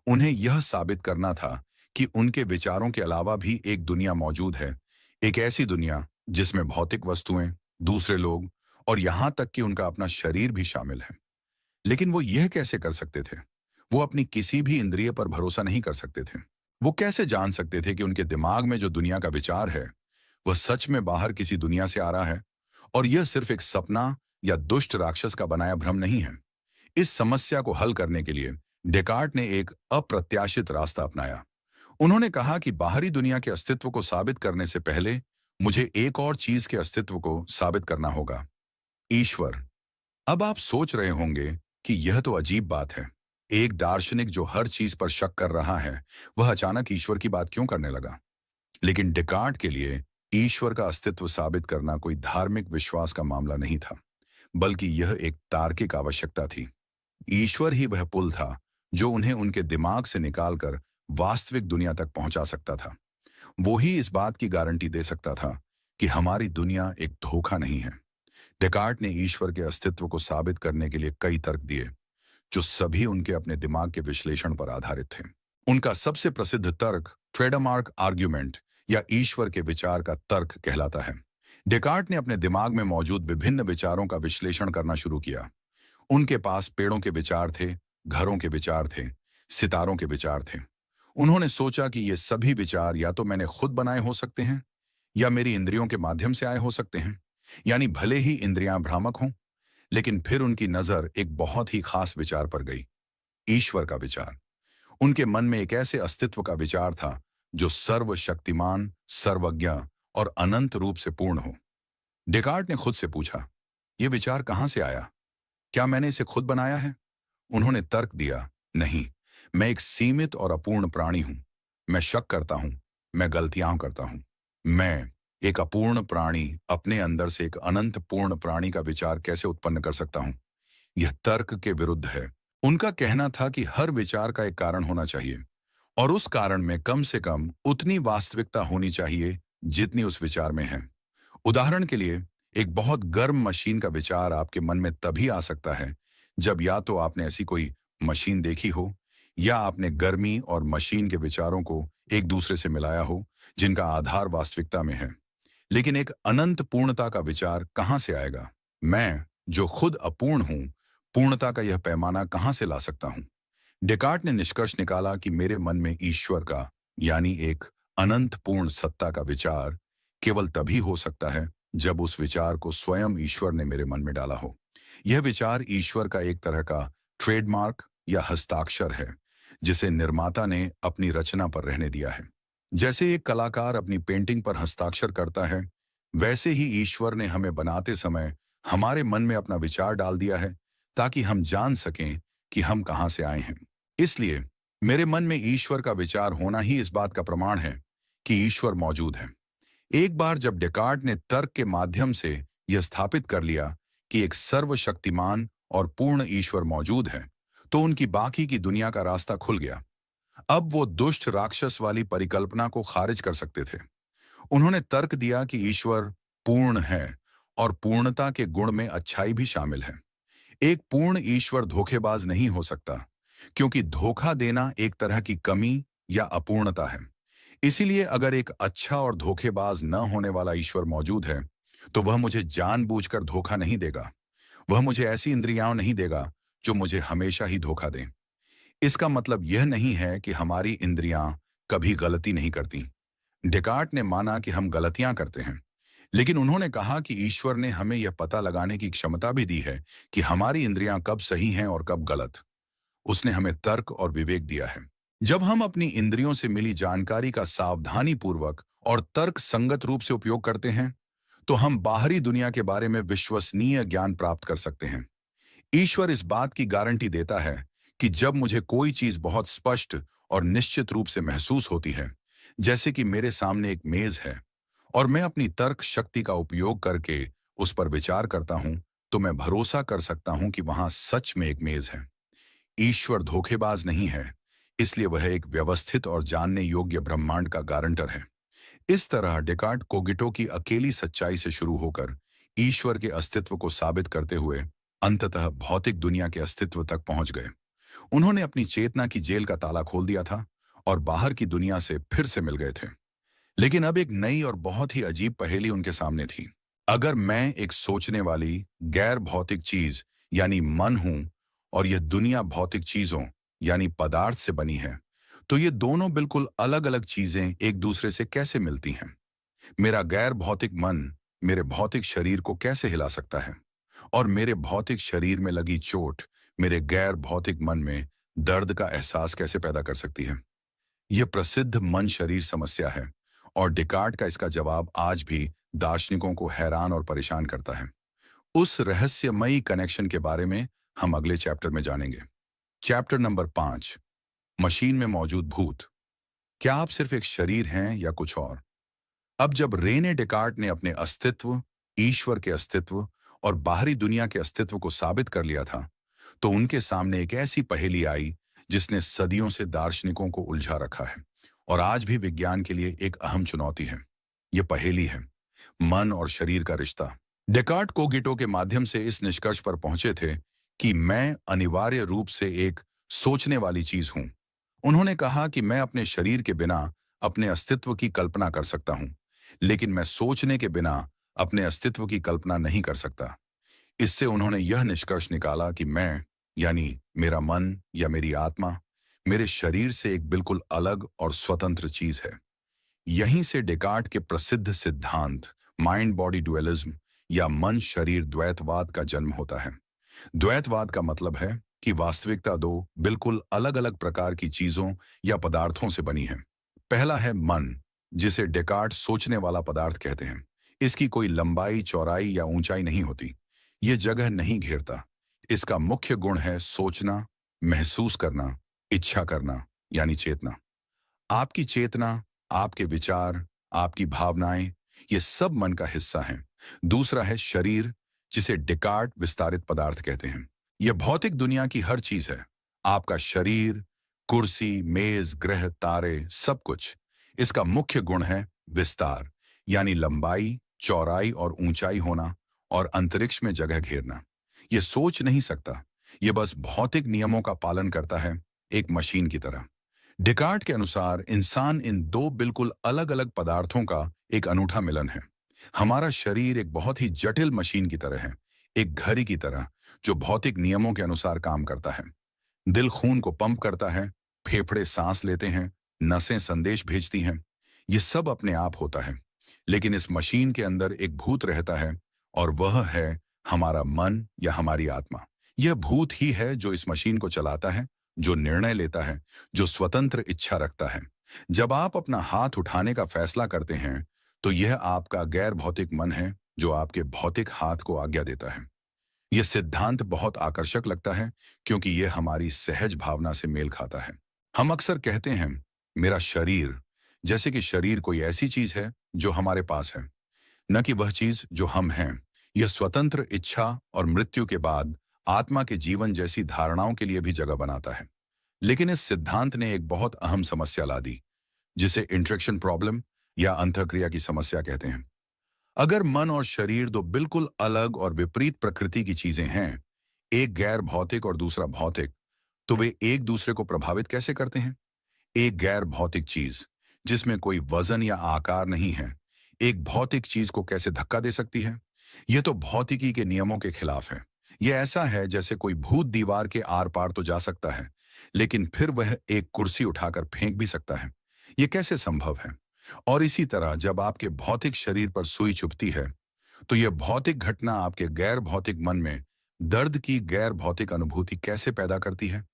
Speaker 1: उन्हें यह साबित करना था कि उनके विचारों के अलावा भी एक दुनिया मौजूद है, एक ऐसी दुनिया जिसमें भौतिक वस्तुएं, दूसरे लोग और यहां तक कि उनका अपना शरीर भी शामिल है। लेकिन वो यह कैसे कर सकते थे? वो अपनी किसी भी इंद्रिय पर भरोसा नहीं कर सकते थे। वो कैसे जान सकते थे कि उनके दिमाग में जो दुनिया का विचार है वह सच में बाहर किसी दुनिया से आ रहा है और यह सिर्फ एक सपना या दुष्ट राक्षस का बनाया भ्रम नहीं है? इस समस्या को हल करने के लिए डेकार्ट ने एक अप्रत्याशित रास्ता अपनाया। उन्होंने कहा कि बाहरी दुनिया के अस्तित्व को साबित करने से पहले मुझे एक और चीज के अस्तित्व को साबित करना होगा, ईश्वर। अब आप सोच रहे होंगे कि यह तो अजीब बात है। एक दार्शनिक जो हर चीज पर शक कर रहा है, वह अचानक ईश्वर की बात क्यों करने लगा? लेकिन डेकार्ट के लिए ईश्वर का अस्तित्व साबित करना कोई धार्मिक विश्वास का मामला नहीं था, बल्कि यह एक तार्किक आवश्यकता थी। ईश्वर ही वह पुल था जो उन्हें उनके दिमाग से निकालकर वास्तविक दुनिया तक पहुंचा सकता था। वो ही इस बात की गारंटी दे सकता था कि हमारी दुनिया एक धोखा नहीं है। डेकार्ट ने ईश्वर के अस्तित्व को साबित करने के लिए कई तर्क दिए, जो सभी उनके अपने दिमाग के विश्लेषण पर आधारित थे। उनका सबसे प्रसिद्ध तर्क ट्रेडमार्क आर्ग्यूमेंट या ईश्वर के विचार का तर्क कहलाता है। डेकार्ट ने अपने दिमाग में मौजूद विभिन्न विचारों का विश्लेषण करना शुरू किया। उनके पास पेड़ों के विचार थे, घरों के विचार थे, सितारों के विचार थे। उन्होंने सोचा कि ये सभी विचार या तो मैंने खुद बनाए हो सकते हैं या मेरी इंद्रियों के माध्यम से आए हो सकते हैं, यानी भले ही इंद्रियां भ्रामक हों। लेकिन फिर उनकी नजर एक बहुत ही खास विचार पर गई, ईश्वर का विचार। उनके मन में एक ऐसे अस्तित्व का विचार था जो सर्वशक्तिमान, सर्वज्ञ और अनंत रूप से पूर्ण हो। डेकार्ट ने खुद से पूछा, यह विचार कहां से आया? क्या मैंने इसे खुद बनाया है? उन्होंने तर्क दिया, नहीं, मैं एक सीमित और अपूर्ण प्राणी हूं। मैं शक करता हूं, मैं गलतियां करता हूं। मैं, एक अपूर्ण प्राणी, अपने अंदर से एक अनंत पूर्ण प्राणी का विचार कैसे उत्पन्न कर सकता हूं? यह तर्क के विरुद्ध है। उनका कहना था कि हर विचार का एक कारण होना चाहिए और उस कारण में कम से कम उतनी वास्तविकता होनी चाहिए जितनी उस विचार में है। उदाहरण के लिए, एक बहुत गर्म मशीन का विचार आपके मन में तभी आ सकता है जब या तो आपने ऐसी कोई मशीन देखी हो या आपने गर्मी और मशीन के विचारों को एक दूसरे से मिलाया हो जिनका आधार वास्तविकता में है। लेकिन एक अनंत पूर्णता का विचार कहां से आएगा? मैं, जो खुद अपूर्ण हूं, पूर्णता का यह पैमाना कहां से ला सकता हूं? डेकार्ट ने निष्कर्ष निकाला कि मेरे मन में ईश्वर का, यानी एक अनंत पूर्ण सत्ता का विचार केवल तभी हो सकता है जब उस विचार को स्वयं ईश्वर ने मेरे मन में डाला हो। यह विचार ईश्वर का एक तरह का ट्रेडमार्क या हस्ताक्षर है, जिसे निर्माता ने अपनी रचना पर रहने दिया है। जैसे एक कलाकार अपनी पेंटिंग पर हस्ताक्षर करता है, वैसे ही ईश्वर ने हमें बनाते समय हमारे मन में अपना विचार डाल दिया है ताकि हम जान सकें कि हम कहां से आए हैं। इसलिए मेरे मन में ईश्वर का विचार होना ही इस बात का प्रमाण है कि ईश्वर मौजूद है। एक बार जब डेकार्ट ने तर्क के माध्यम से यह स्थापित कर लिया कि एक सर्वशक्तिमान और पूर्ण ईश्वर मौजूद है, तो उनकी बाकी की दुनिया का रास्ता खुल गया। अब वो दुष्ट राक्षस वाली परिकल्पना को खारिज कर सकते थे। उन्होंने तर्क दिया कि ईश्वर पूर्ण है और पूर्णता के गुण में अच्छाई भी शामिल है। एक पूर्ण ईश्वर धोखेबाज नहीं हो सकता, क्योंकि धोखा देना एक तरह की कमी या अपूर्णता है। इसीलिए अगर एक अच्छा और धोखेबाज न होने वाला ईश्वर मौजूद है, तो वह मुझे जानबूझकर धोखा नहीं देगा। वह मुझे ऐसी इंद्रियां नहीं देगा जो मुझे हमेशा ही धोखा दें। इसका मतलब यह नहीं है कि हमारी इंद्रियां कभी गलती नहीं करती। डेकार्ट ने माना कि हम गलतियां करते हैं, लेकिन उन्होंने कहा कि ईश्वर ने हमें यह पता लगाने की क्षमता भी दी है कि हमारी इंद्रियां कब सही हैं और कब गलत। उसने हमें तर्क और विवेक दिया है। जब हम अपनी इंद्रियों से मिली जानकारी का सावधानी पूर्वक और तर्क संगत रूप से उपयोग करते हैं, तो हम बाहरी दुनिया के बारे में विश्वसनीय ज्ञान प्राप्त कर सकते हैं। ईश्वर इस बात की गारंटी देता है कि जब मुझे कोई चीज बहुत स्पष्ट और निश्चित रूप से महसूस होती है, जैसे कि मेरे सामने एक मेज है और मैं अपनी तर्क शक्ति का उपयोग करके उस पर विचार करता हूं, तो मैं भरोसा कर सकता हूं कि वहां सच में एक मेज है। ईश्वर धोखेबाज नहीं है, इसलिए वह एक व्यवस्थित और जानने योग्य ब्रह्मांड का गारंटर है। इस तरह डेकार्ट कोगिटो की अकेली सच्चाई से शुरू होकर ईश्वर के अस्तित्व को साबित करते हुए अंततः भौतिक दुनिया के अस्तित्व तक पहुंच गए। उन्होंने अपनी चेतना की जेल का ताला खोल दिया था और बाहर की दुनिया से फिर से मिल गए थे। लेकिन अब एक नई और बहुत ही अजीब पहेली उनके सामने थी। अगर मैं एक सोचने वाली गैर भौतिक चीज यानी मन हूं और यह दुनिया भौतिक चीजों यानी पदार्थ से बनी है, तो ये दोनों बिल्कुल अलग अलग चीजें एक दूसरे से कैसे मिलती हैं? मेरा गैर भौतिक मन मेरे भौतिक शरीर को कैसे हिला सकता है? और मेरे भौतिक शरीर में लगी चोट मेरे गैर भौतिक मन में दर्द का एहसास कैसे पैदा कर सकती है? यह प्रसिद्ध मन शरीर समस्या है और डिकार्ट का इसका जवाब आज भी दार्शनिकों को हैरान और परेशान करता है। उस रहस्यमयी कनेक्शन के बारे में हम अगले चैप्टर में जानेंगे। चैप्टर नंबर 5, मशीन में मौजूद भूत। क्या आप सिर्फ एक शरीर हैं या कुछ और? अब जब रेने डेकार्ट ने अपने अस्तित्व, ईश्वर के अस्तित्व और बाहरी दुनिया के अस्तित्व को साबित कर लिया था, तो उनके सामने एक ऐसी पहेली आई जिसने सदियों से दार्शनिकों को उलझा रखा है और आज भी विज्ञान के लिए एक अहम चुनौती है। यह पहेली है मन और शरीर का रिश्ता। डेकार्ट कोगिटो के माध्यम से इस निष्कर्ष पर पहुंचे थे कि मैं अनिवार्य रूप से एक सोचने वाली चीज हूं। उन्होंने कहा कि मैं अपने शरीर के बिना अपने अस्तित्व की कल्पना कर सकता हूं, लेकिन मैं सोचने के बिना अपने अस्तित्व की कल्पना नहीं कर सकता। इससे उन्होंने यह निष्कर्ष निकाला कि मैं यानी मेरा मन या मेरी आत्मा मेरे शरीर से एक बिल्कुल अलग और स्वतंत्र चीज है। यहीं से डेकार्ट के प्रसिद्ध सिद्धांत माइंड बॉडी डुअलिज्म या मन शरीर द्वैतवाद का जन्म होता है। द्वैतवाद का मतलब है कि वास्तविकता दो बिल्कुल अलग अलग प्रकार की चीजों या पदार्थों से बनी है। पहला है मन, जिसे डेकार्ट सोचने वाला पदार्थ कहते हैं। इसकी कोई लंबाई, चौड़ाई या ऊंचाई नहीं होती। ये जगह नहीं घेरता। इसका मुख्य गुण है सोचना, महसूस करना, इच्छा करना यानी चेतना। आपकी चेतना, आपके विचार, आपकी भावनाएं, ये सब मन का हिस्सा हैं। दूसरा है शरीर, जिसे डेकार्ट विस्तारित पदार्थ कहते हैं। यह भौतिक दुनिया की हर चीज है। आपका शरीर, कुर्सी, मेज, ग्रह, तारे, सब कुछ। इसका मुख्य गुण है विस्तार, यानी लंबाई, चौड़ाई और ऊंचाई होना और अंतरिक्ष में जगह घेरना। यह सोच नहीं सकता। यह बस भौतिक नियमों का पालन करता है, एक मशीन की तरह। डेकार्ट के अनुसार इंसान इन दो बिल्कुल अलग अलग पदार्थों का एक अनूठा मिलन है। हमारा शरीर एक बहुत ही जटिल मशीन की तरह है, एक घड़ी की तरह जो भौतिक नियमों के अनुसार काम करता है। दिल खून को पंप करता है, फेफड़े सांस लेते हैं, नसें संदेश भेजती हैं। ये सब अपने आप होता है। लेकिन इस मशीन के अंदर एक भूत रहता है और वह है हमारा मन या हमारी आत्मा। यह भूत ही है जो इस मशीन को चलाता है, जो निर्णय लेता है, जो स्वतंत्र इच्छा रखता है। जब आप अपना हाथ उठाने का फैसला करते हैं, तो यह आपका गैर भौतिक मन है जो आपके भौतिक हाथ को आज्ञा देता है। यह सिद्धांत बहुत आकर्षक लगता है क्योंकि यह हमारी सहज भावना से मेल खाता है। हम अक्सर कहते हैं मेरा शरीर, जैसे कि शरीर कोई ऐसी चीज है जो हमारे पास है, न कि वह चीज जो हम हैं। यह स्वतंत्र इच्छा और मृत्यु के बाद आत्मा के जीवन जैसी धारणाओं के लिए भी जगह बनाता है। लेकिन इस सिद्धांत ने एक बहुत अहम समस्या ला दी, जिसे इंटरेक्शन प्रॉब्लम या अंतःक्रिया की समस्या कहते हैं। अगर मन और शरीर दो बिल्कुल अलग और विपरीत प्रकृति की चीजें हैं, एक गैर भौतिक और दूसरा भौतिक, तो वे एक दूसरे को प्रभावित कैसे करते हैं? एक गैर भौतिक चीज जिसमें कोई वजन या आकार नहीं है, एक भौतिक चीज को कैसे धक्का दे सकती है? यह तो भौतिकी के नियमों के खिलाफ है। यह ऐसा है जैसे कोई भूत दीवार के आर पार तो जा सकता है, लेकिन फिर वह एक कुर्सी उठाकर फेंक भी सकता है। यह कैसे संभव है? और इसी तरह जब आपके भौतिक शरीर पर सुई चुभती है, तो यह भौतिक घटना आपके गैर भौतिक मन में दर्द की गैर भौतिक अनुभूति कैसे पैदा करती है।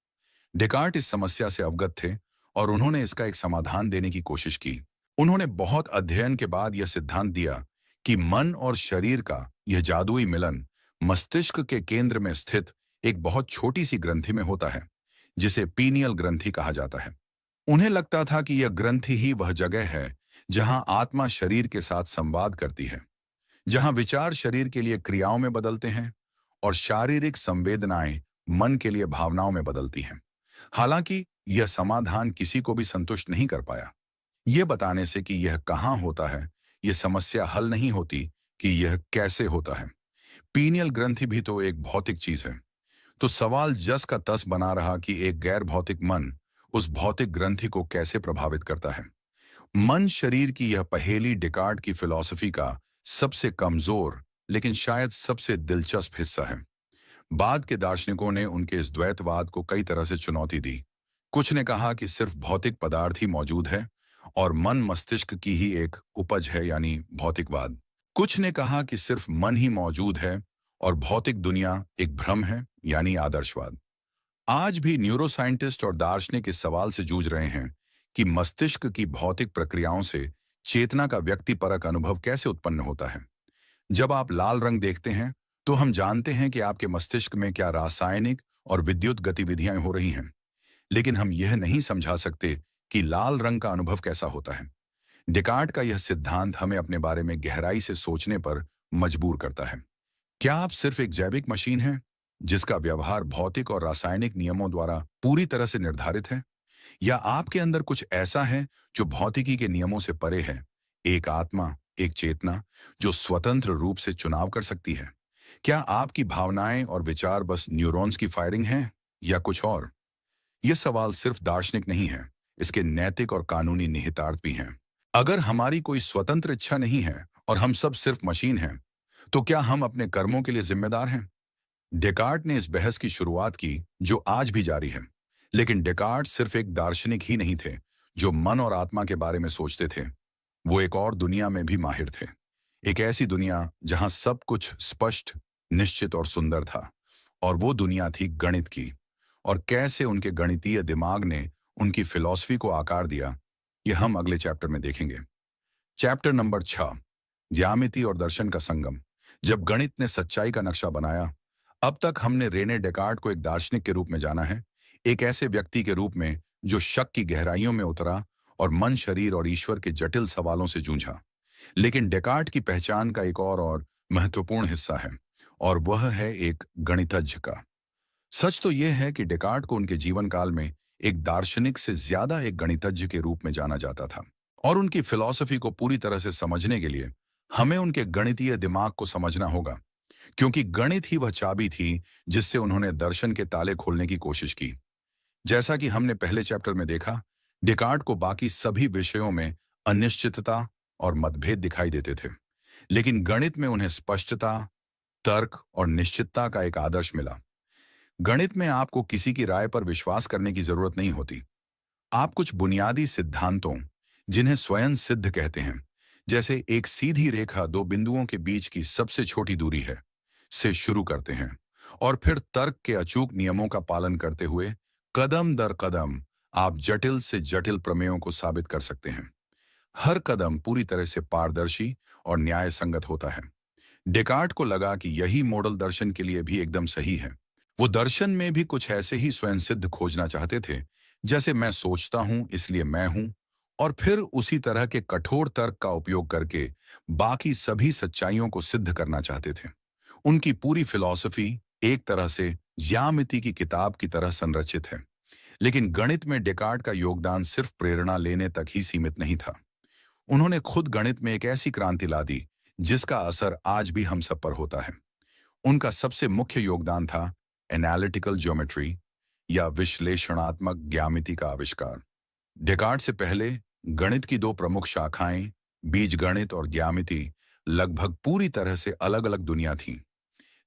Speaker 1: डेकार्ट इस समस्या से अवगत थे और उन्होंने इसका एक समाधान देने की कोशिश की। उन्होंने बहुत अध्ययन के बाद यह सिद्धांत दिया कि मन और शरीर का यह जादुई मिलन मस्तिष्क के केंद्र में स्थित एक बहुत छोटी सी ग्रंथि में होता है, जिसे पीनियल ग्रंथि कहा जाता है। उन्हें लगता था कि यह ग्रंथि ही वह जगह है जहां आत्मा शरीर के साथ संवाद करती है, जहां विचार शरीर के लिए क्रियाओं में बदलते हैं और शारीरिक संवेदनाएं मन के लिए भावनाओं में बदलती हैं। हालांकि यह समाधान किसी को भी संतुष्ट नहीं कर पाया। यह बताने से कि यह कहाँ होता है, यह समस्या हल नहीं होती कि यह कैसे होता है। पीनियल ग्रंथि भी तो एक भौतिक चीज है। तो सवाल जस का तस बना रहा कि एक गैर भौतिक मन उस भौतिक ग्रंथि को कैसे प्रभावित करता है। मन शरीर की यह पहेली डेकार्ट की फिलॉसफी का सबसे कमजोर लेकिन शायद सबसे दिलचस्प हिस्सा है। बाद के दार्शनिकों ने उनके इस द्वैतवाद को कई तरह से चुनौती दी। कुछ ने कहा कि सिर्फ भौतिक पदार्थ ही मौजूद है और मन मस्तिष्क की ही एक उपज है, यानी भौतिकवाद। कुछ ने कहा कि सिर्फ मन ही मौजूद है और भौतिक दुनिया एक भ्रम है, यानी आदर्शवाद। आज भी न्यूरोसाइंटिस्ट और दार्शनिक इस सवाल से जूझ रहे हैं कि मस्तिष्क की भौतिक प्रक्रियाओं से चेतना का व्यक्तिपरक अनुभव कैसे उत्पन्न होता है। जब आप लाल रंग देखते हैं, तो हम जानते हैं कि आपके मस्तिष्क में क्या रासायनिक और विद्युत गतिविधियां हो रही हैं, लेकिन हम यह नहीं समझा सकते कि लाल रंग का अनुभव कैसा होता है। डेकार्ट का यह सिद्धांत हमें अपने बारे में गहराई से सोचने पर मजबूर करता है। क्या आप सिर्फ एक जैविक मशीन हैं, जिसका व्यवहार भौतिक और रासायनिक नियमों द्वारा पूरी तरह से निर्धारित है, या आपके अंदर कुछ ऐसा है जो भौतिकी के नियमों से परे है, एक आत्मा, एक चेतना जो स्वतंत्र रूप से चुनाव कर सकती है? क्या आपकी भावनाएं और विचार बस न्यूरॉन्स की फायरिंग हैं या कुछ और? यह सवाल सिर्फ दार्शनिक नहीं है, इसके नैतिक और कानूनी निहितार्थ भी हैं। अगर हमारी कोई स्वतंत्र इच्छा नहीं है और हम सब सिर्फ मशीन हैं, तो क्या हम अपने कर्मों के लिए जिम्मेदार हैं? डेकार्ट ने इस बहस की शुरुआत की जो आज भी जारी है। लेकिन डेकार्ट सिर्फ एक दार्शनिक ही नहीं थे जो मन और आत्मा के बारे में सोचते थे। वो एक और दुनिया में भी माहिर थे। एक ऐसी दुनिया जहां सब कुछ स्पष्ट, निश्चित और सुंदर था। और वो दुनिया थी गणित की। और कैसे उनके गणितीय दिमाग ने उनकी फिलॉसफी को आकार दिया, यह हम अगले चैप्टर में देखेंगे। चैप्टर नंबर 6, ज्यामिति और दर्शन का संगम। जब गणित ने सच्चाई का नक्शा बनाया, अब तक हमने रेने डेकार्ट को एक दार्शनिक के रूप में जाना है, एक ऐसे व्यक्ति के रूप में जो शक की गहराइयों में उतरा और मन, शरीर और ईश्वर के जटिल सवालों से जूझा। लेकिन डेकार्ट की पहचान का एक और महत्वपूर्ण हिस्सा है, और वह है एक गणितज्ञ का। सच तो यह है कि डेकार्ट को उनके जीवन काल में एक दार्शनिक से ज्यादा एक गणितज्ञ के रूप में जाना जाता था। और उनकी फिलॉसफी को पूरी तरह से समझने के लिए हमें उनके गणितीय दिमाग को समझना होगा, क्योंकि गणित ही वह चाबी थी जिससे उन्होंने दर्शन के ताले खोलने की कोशिश की। जैसा कि हमने पहले चैप्टर में देखा, डेकार्ट को बाकी सभी विषयों में अनिश्चितता और मतभेद दिखाई देते थे, लेकिन गणित में उन्हें स्पष्टता, तर्क और निश्चितता का एक आदर्श मिला। गणित में आपको किसी की राय पर विश्वास करने की जरूरत नहीं होती। आप कुछ बुनियादी सिद्धांतों, जिन्हें स्वयं सिद्ध कहते हैं, जैसे एक सीधी रेखा दो बिंदुओं के बीच की सबसे छोटी दूरी है, से शुरू करते हैं और फिर तर्क के अचूक नियमों का पालन करते हुए कदम दर कदम आप जटिल से जटिल प्रमेयों को साबित कर सकते हैं। हर कदम पूरी तरह से पारदर्शी और न्याय संगत होता है। डेकार्ट को लगा कि यही मॉडल दर्शन के लिए भी एकदम सही है। वो दर्शन में भी कुछ ऐसे ही स्वयं सिद्ध खोजना चाहते थे, जैसे मैं सोचता हूं इसलिए मैं हूं, और फिर उसी तरह के कठोर तर्क का उपयोग करके बाकी सभी सच्चाइयों को सिद्ध करना चाहते थे। उनकी पूरी फिलॉसफी एक तरह से ज्यामिति की किताब की तरह संरचित है। लेकिन गणित में डेकार्ट का योगदान सिर्फ प्रेरणा लेने तक ही सीमित नहीं था। उन्होंने खुद गणित में एक ऐसी क्रांति ला दी जिसका असर आज भी हम सब पर होता है। उनका सबसे मुख्य योगदान था एनालिटिकल ज्योमेट्री या विश्लेषणात्मक ज्यामिति का आविष्कार। डेकार्ट से पहले गणित की दो प्रमुख शाखाएं, बीजगणित और ज्यामिति, लगभग पूरी तरह से अलग अलग दुनिया थीं।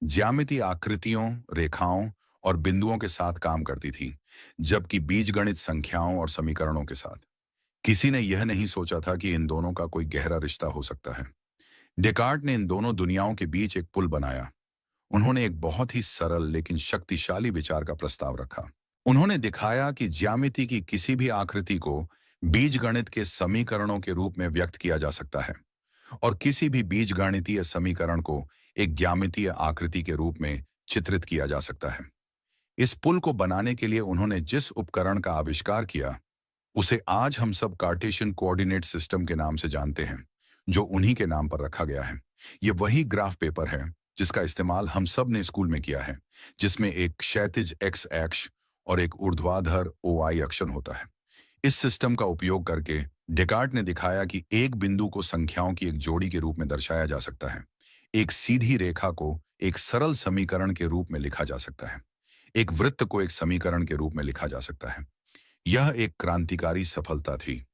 Speaker 1: ज्यामिति आकृतियों, रेखाओं और बिंदुओं के साथ काम करती थी, जबकि बीजगणित संख्याओं और समीकरणों के साथ। किसी ने यह नहीं सोचा था कि इन दोनों का कोई गहरा रिश्ता हो सकता है। डेकार्ट ने इन दोनों दुनियाओं के बीच एक पुल बनाया। उन्होंने एक बहुत ही सरल लेकिन शक्तिशाली विचार का प्रस्ताव रखा। उन्होंने दिखाया कि ज्यामिति की किसी भी आकृति को बीजगणित के समीकरणों के रूप में व्यक्त किया जा सकता है और किसी भी बीजगणितीय समीकरण को एक ज्यामितीय आकृति के रूप में चित्रित किया जा सकता है। इस पुल को बनाने के लिए उन्होंने जिस उपकरण का आविष्कार किया उसे आज हम सब कार्टेशियन कोऑर्डिनेट सिस्टम के नाम से जानते हैं, जो उन्हीं के नाम पर रखा गया है। ये वही ग्राफ पेपर है जिसका इस्तेमाल हम सब ने स्कूल में किया है, जिसमें एक क्षैतिज एक्स अक्ष और एक ऊर्ध्वाधर OI अक्षर होता है। इस सिस्टम का उपयोग करके डेकार्ट ने दिखाया कि एक बिंदु को संख्याओं की एक जोड़ी के रूप में दर्शाया जा सकता है, एक सीधी रेखा को एक सरल समीकरण के रूप में लिखा जा सकता है, एक वृत्त को एक समीकरण के रूप में लिखा जा सकता है। यह एक क्रांतिकारी सफलता थी।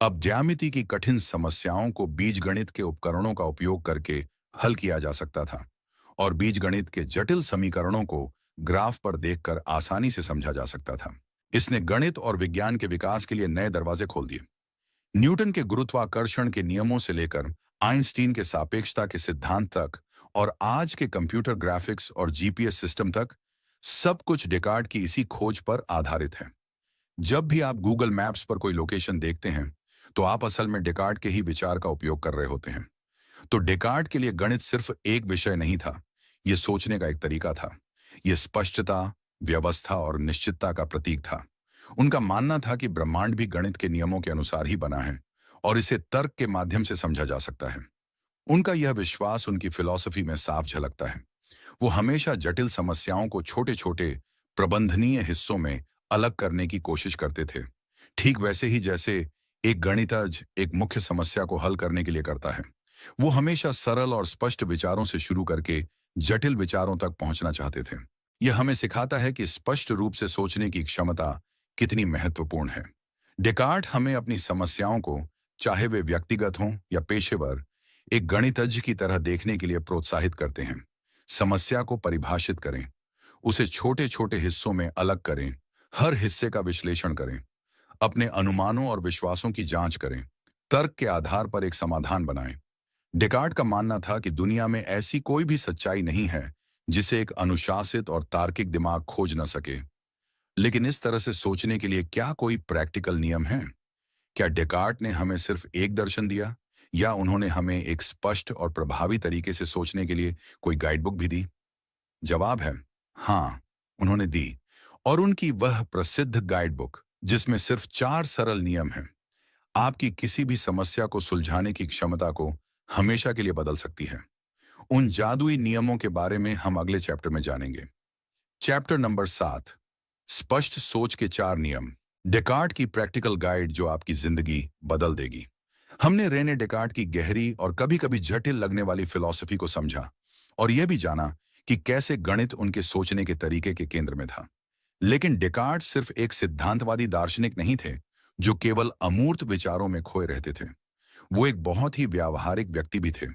Speaker 1: अब ज्यामिति की कठिन समस्याओं को बीजगणित के उपकरणों का उपयोग करके हल किया जा सकता था और बीजगणित के जटिल समीकरणों को ग्राफ पर देखकर आसानी से समझा जा सकता था। इसने गणित और विज्ञान के विकास के लिए नए दरवाजे खोल दिए। न्यूटन के गुरुत्वाकर्षण के नियमों से लेकर आइंस्टीन के सापेक्षता के सिद्धांत तक और आज के कंप्यूटर ग्राफिक्स और GPS सिस्टम तक, सब कुछ डेकार्ट की इसी खोज पर आधारित है। जब भी आप गूगल मैप्स पर कोई लोकेशन देखते हैं तो आप असल में डेकार्ट के ही विचार का उपयोग कर रहे होते हैं। तो डेकार्ट के लिए गणित सिर्फ एक विषय नहीं था, यह सोचने का एक तरीका था। यह स्पष्टता, व्यवस्था और निश्चितता का प्रतीक था। उनका मानना था कि ब्रह्मांड भी गणित के नियमों के अनुसार ही बना है और इसे तर्क के माध्यम से समझा जा सकता है। उनका यह विश्वास उनकी फिलॉसफी में साफ झलकता है। वो हमेशा जटिल समस्याओं को छोटे छोटे प्रबंधनीय हिस्सों में अलग करने की कोशिश करते थे, ठीक वैसे ही जैसे एक गणितज्ञ एक मुख्य समस्या को हल करने के लिए करता है। वो हमेशा सरल और स्पष्ट विचारों से शुरू करके जटिल विचारों तक पहुंचना चाहते थे। यह हमें सिखाता है कि स्पष्ट रूप से सोचने की क्षमता कितनी महत्वपूर्ण है। डेकार्ट हमें अपनी समस्याओं को, चाहे वे व्यक्तिगत हों या पेशेवर, एक गणितज्ञ की तरह देखने के लिए प्रोत्साहित करते हैं। समस्या को परिभाषित करें, उसे छोटे छोटे हिस्सों में अलग करें, हर हिस्से का विश्लेषण करें, अपने अनुमानों और विश्वासों की जांच करें, तर्क के आधार पर एक समाधान बनाएं। डेकार्ट का मानना था कि दुनिया में ऐसी कोई भी सच्चाई नहीं है जिसे एक अनुशासित और तार्किक दिमाग खोज न सके। लेकिन इस तरह से सोचने के लिए क्या कोई प्रैक्टिकल नियम है? क्या डेकार्ट ने हमें सिर्फ एक दर्शन दिया या उन्होंने हमें एक स्पष्ट और प्रभावी तरीके से सोचने के लिए कोई गाइडबुक भी दी? जवाब है हाँ, उन्होंने दी। और उनकी वह प्रसिद्ध गाइडबुक जिसमें सिर्फ 4 सरल नियम हैं, आपकी किसी भी समस्या को सुलझाने की क्षमता को हमेशा के लिए बदल सकती है। उन जादुई नियमों के बारे में हम अगले चैप्टर में जानेंगे। चैप्टर नंबर 7, स्पष्ट सोच के 4 नियम। डेकार्ट की प्रैक्टिकल गाइड जो आपकी जिंदगी बदल देगी। हमने रेने डेकार्ट की गहरी और कभी-कभी जटिल लगने वाली फिलॉसफी को समझा और यह भी जाना कि कैसे गणित उनके सोचने के तरीके के केंद्र में था। लेकिन डेकार्ट सिर्फ एक सिद्धांतवादी दार्शनिक नहीं थे जो केवल अमूर्त विचारों में खोए रहते थे। वो एक बहुत ही व्यावहारिक व्यक्ति भी थे।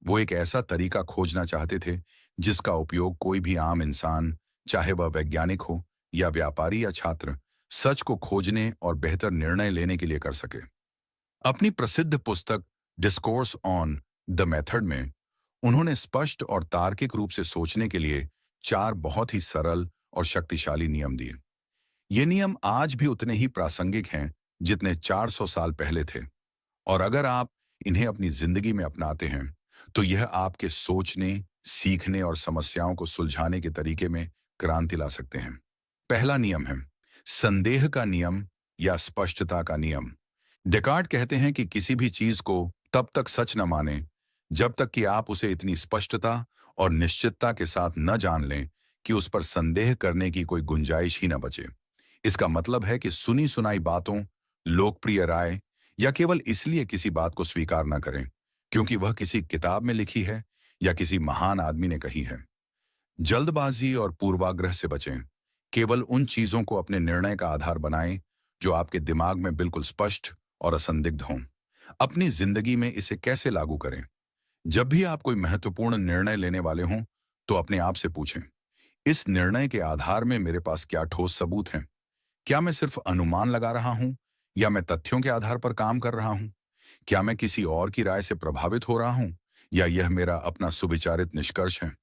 Speaker 1: वो एक ऐसा तरीका खोजना चाहते थे जिसका उपयोग कोई भी आम इंसान, चाहे वह वैज्ञानिक हो या व्यापारी या छात्र, सच को खोजने और बेहतर निर्णय लेने के लिए कर सके। अपनी प्रसिद्ध पुस्तक डिस्कोर्स ऑन द मेथड में उन्होंने स्पष्ट और तार्किक रूप से सोचने के लिए 4 बहुत ही सरल और शक्तिशाली नियम दिए। ये नियम आज भी उतने ही प्रासंगिक हैं जितने 400 साल पहले थे और अगर आप इन्हें अपनी जिंदगी में अपनाते हैं तो यह आपके सोचने, सीखने और समस्याओं को सुलझाने के तरीके में क्रांति ला सकते हैं। पहला नियम है संदेह का नियम या स्पष्टता का नियम। डेकार्ट कहते हैं कि किसी भी चीज को तब तक सच न माने जब तक कि आप उसे इतनी स्पष्टता और निश्चितता के साथ न जान लें कि उस पर संदेह करने की कोई गुंजाइश ही न बचे। इसका मतलब है कि सुनी सुनाई बातों, लोकप्रिय राय या केवल इसलिए किसी बात को स्वीकार न करें क्योंकि वह किसी किताब में लिखी है या किसी महान आदमी ने कही है। जल्दबाजी और पूर्वाग्रह से बचें। केवल उन चीजों को अपने निर्णय का आधार बनाएं जो आपके दिमाग में बिल्कुल स्पष्ट और असंदिग्ध हों। अपनी जिंदगी में इसे कैसे लागू करें? जब भी आप कोई महत्वपूर्ण निर्णय लेने वाले हों तो अपने आप से पूछें, इस निर्णय के आधार में मेरे पास क्या ठोस सबूत हैं? क्या मैं सिर्फ अनुमान लगा रहा हूं या मैं तथ्यों के आधार पर काम कर रहा हूं? क्या मैं किसी और की राय से प्रभावित हो रहा हूं या यह मेरा अपना सुविचारित निष्कर्ष है?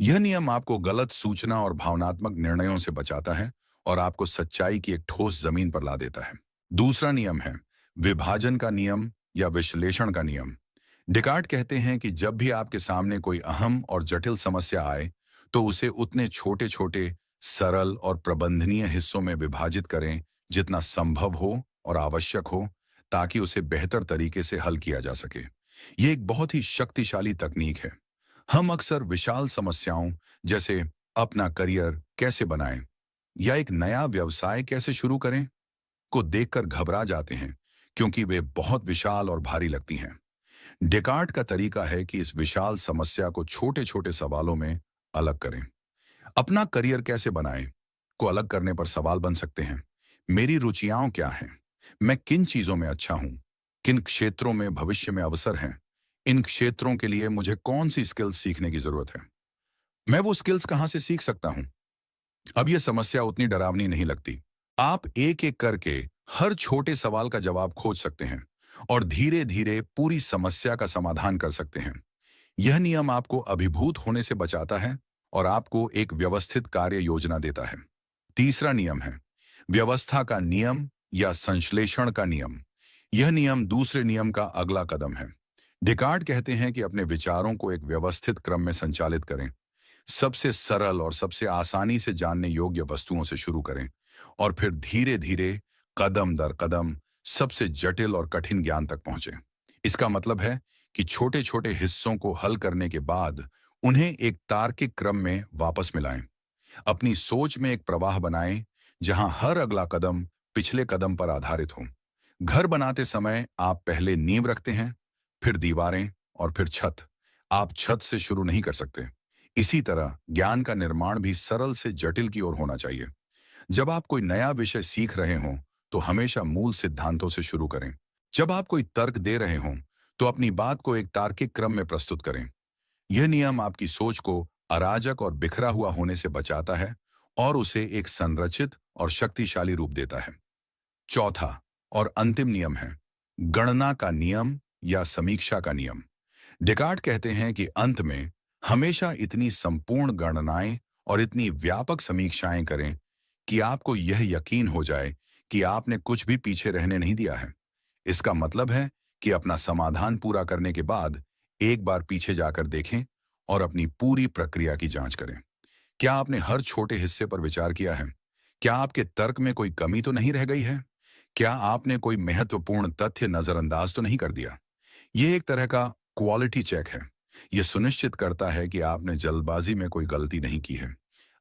Speaker 1: यह नियम आपको गलत सूचना और भावनात्मक निर्णयों से बचाता है और आपको सच्चाई की एक ठोस जमीन पर ला देता है। दूसरा नियम है विभाजन का नियम या विश्लेषण का नियम। डिकार्ट कहते हैं कि जब भी आपके सामने कोई अहम और जटिल समस्या आए, तो उसे उतने छोटे छोटे, सरल और प्रबंधनीय हिस्सों में विभाजित करें जितना संभव हो और आवश्यक हो, ताकि उसे बेहतर तरीके से हल किया जा सके। यह एक बहुत ही शक्तिशाली तकनीक है। हम अक्सर विशाल समस्याओं जैसे अपना करियर कैसे बनाएं या एक नया व्यवसाय कैसे शुरू करें को देखकर घबरा जाते हैं, क्योंकि वे बहुत विशाल और भारी लगती हैं। डेकार्ट का तरीका है कि इस विशाल समस्या को छोटे छोटे सवालों में अलग करें। अपना करियर कैसे बनाएं को अलग करने पर सवाल बन सकते हैं। मेरी रुचियां क्या हैं? मैं किन चीजों में अच्छा हूं? किन क्षेत्रों में भविष्य में अवसर हैं? इन क्षेत्रों के लिए मुझे कौन सी स्किल्स सीखने की जरूरत है? मैं वो स्किल्स कहां से सीख सकता हूं? अब यह समस्या उतनी डरावनी नहीं लगती। आप एक एक करके हर छोटे सवाल का जवाब खोज सकते हैं और धीरे धीरे पूरी समस्या का समाधान कर सकते हैं। यह नियम आपको अभिभूत होने से बचाता है और आपको एक व्यवस्थित कार्य योजना देता है। तीसरा नियम है व्यवस्था का नियम या संश्लेषण का नियम। यह नियम दूसरे नियम का अगला कदम है। डिकार्ट कहते हैं कि अपने विचारों को एक व्यवस्थित क्रम में संचालित करें। सबसे सरल और सबसे आसानी से जानने योग्य वस्तुओं से शुरू करें और फिर धीरे धीरे, कदम दर कदम, सबसे जटिल और कठिन ज्ञान तक पहुंचें। इसका मतलब है कि छोटे छोटे हिस्सों को हल करने के बाद उन्हें एक तार्किक क्रम में वापस मिलाएं। अपनी सोच में एक प्रवाह बनाएं जहां हर अगला कदम पिछले कदम पर आधारित हो। घर बनाते समय आप पहले नींव रखते हैं, फिर दीवारें और फिर छत। आप छत से शुरू नहीं कर सकते। इसी तरह ज्ञान का निर्माण भी सरल से जटिल की ओर होना चाहिए। जब आप कोई नया विषय सीख रहे हों, तो हमेशा मूल सिद्धांतों से शुरू करें। जब आप कोई तर्क दे रहे हों, तो अपनी बात को एक तार्किक क्रम में प्रस्तुत करें। यह नियम आपकी सोच को अराजक और बिखरा हुआ होने से बचाता है और उसे एक संरचित और शक्तिशाली रूप देता है। चौथा और अंतिम नियम है गणना का नियम या समीक्षा का नियम। डेकार्ट कहते हैं कि अंत में हमेशा इतनी संपूर्ण गणनाएं और इतनी व्यापक समीक्षाएं करें कि आपको यह यकीन हो जाए कि आपने कुछ भी पीछे रहने नहीं दिया है। इसका मतलब है कि अपना समाधान पूरा करने के बाद एक बार पीछे जाकर देखें और अपनी पूरी प्रक्रिया की जांच करें। क्या आपने हर छोटे हिस्से पर विचार किया है? क्या आपके तर्क में कोई कमी तो नहीं रह गई है? क्या आपने कोई महत्वपूर्ण तथ्य नजरअंदाज तो नहीं कर दिया? यह एक तरह का क्वालिटी चेक है। यह सुनिश्चित करता है कि आपने जल्दबाजी में कोई गलती नहीं की है।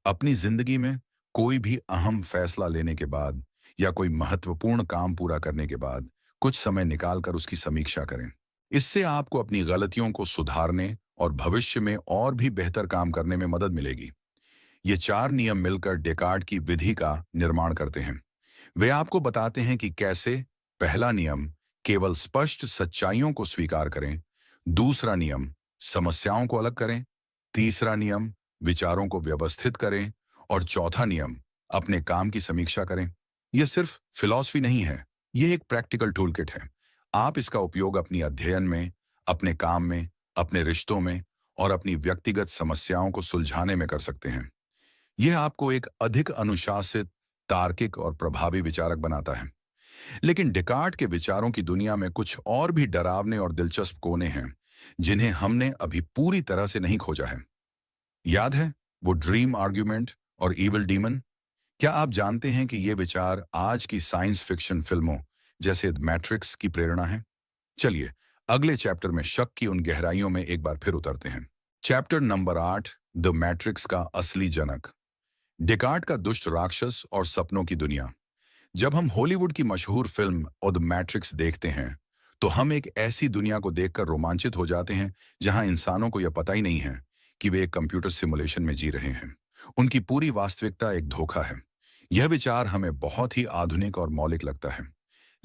Speaker 1: अपनी जिंदगी में कोई भी अहम फैसला लेने के बाद या कोई महत्वपूर्ण काम पूरा करने के बाद कुछ समय निकालकर उसकी समीक्षा करें। इससे आपको अपनी गलतियों को सुधारने और भविष्य में और भी बेहतर काम करने में मदद मिलेगी। ये चार नियम मिलकर डेकार्ट की विधि का निर्माण करते हैं। वे आपको बताते हैं कि कैसे पहला नियम केवल स्पष्ट सच्चाइयों को स्वीकार करें, दूसरा नियम समस्याओं को अलग करें, तीसरा नियम विचारों को व्यवस्थित करें और चौथा नियम अपने काम की समीक्षा करें। यह सिर्फ फिलॉसफी नहीं है, यह एक प्रैक्टिकल टूलकिट है। आप इसका उपयोग अपनी अध्ययन में, अपने काम में, अपने रिश्तों में और अपनी व्यक्तिगत समस्याओं को सुलझाने में कर सकते हैं। यह आपको एक अधिक अनुशासित, तार्किक और प्रभावी विचारक बनाता है। लेकिन डेकार्ट के विचारों की दुनिया में कुछ और भी डरावने और दिलचस्प कोने हैं, जिन्हें हमने अभी पूरी तरह से नहीं खोजा है। याद है वो ड्रीम आर्ग्यूमेंट और इविल डीमन? क्या आप जानते हैं कि ये विचार आज की साइंस फिक्शन फिल्मों जैसे द मैट्रिक्स की प्रेरणा है? चलिए अगले चैप्टर में शक की उन गहराइयों में एक बार फिर उतरते हैं। चैप्टर नंबर 8, द मैट्रिक्स का असली जनक। डेकार्ट का दुष्ट राक्षस और सपनों की दुनिया। जब हम हॉलीवुड की मशहूर फिल्म द मैट्रिक्स देखते हैं, तो हम एक ऐसी दुनिया को देखकर रोमांचित हो जाते हैं जहां इंसानों को यह पता ही नहीं है कि वे एक कंप्यूटर सिमुलेशन में जी रहे हैं। उनकी पूरी वास्तविकता एक धोखा है। यह विचार हमें बहुत ही आधुनिक और मौलिक लगता है,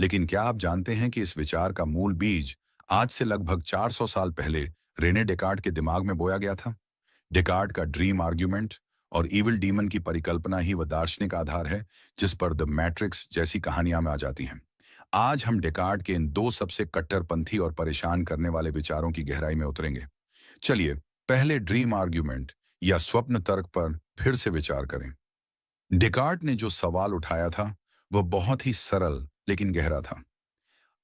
Speaker 1: लेकिन क्या आप जानते हैं कि इस विचार का मूल बीज आज से लगभग 400 साल पहले रेने डेकार्ट के दिमाग में बोया गया था? डेकार्ट का ड्रीम आर्ग्यूमेंट और इविल डीमन की परिकल्पना ही वह दार्शनिक आधार है जिस पर द मैट्रिक्स जैसी कहानियां में आ जाती हैं। आज हम डेकार्ट के इन दो सबसे कट्टरपंथी और परेशान करने वाले विचारों की गहराई में उतरेंगे। चलिए, पहले ड्रीम आर्ग्यूमेंट या स्वप्न तर्क पर फिर से विचार करें। डेकार्ट ने जो सवाल उठाया था, वह बहुत ही सरल लेकिन गहरा था।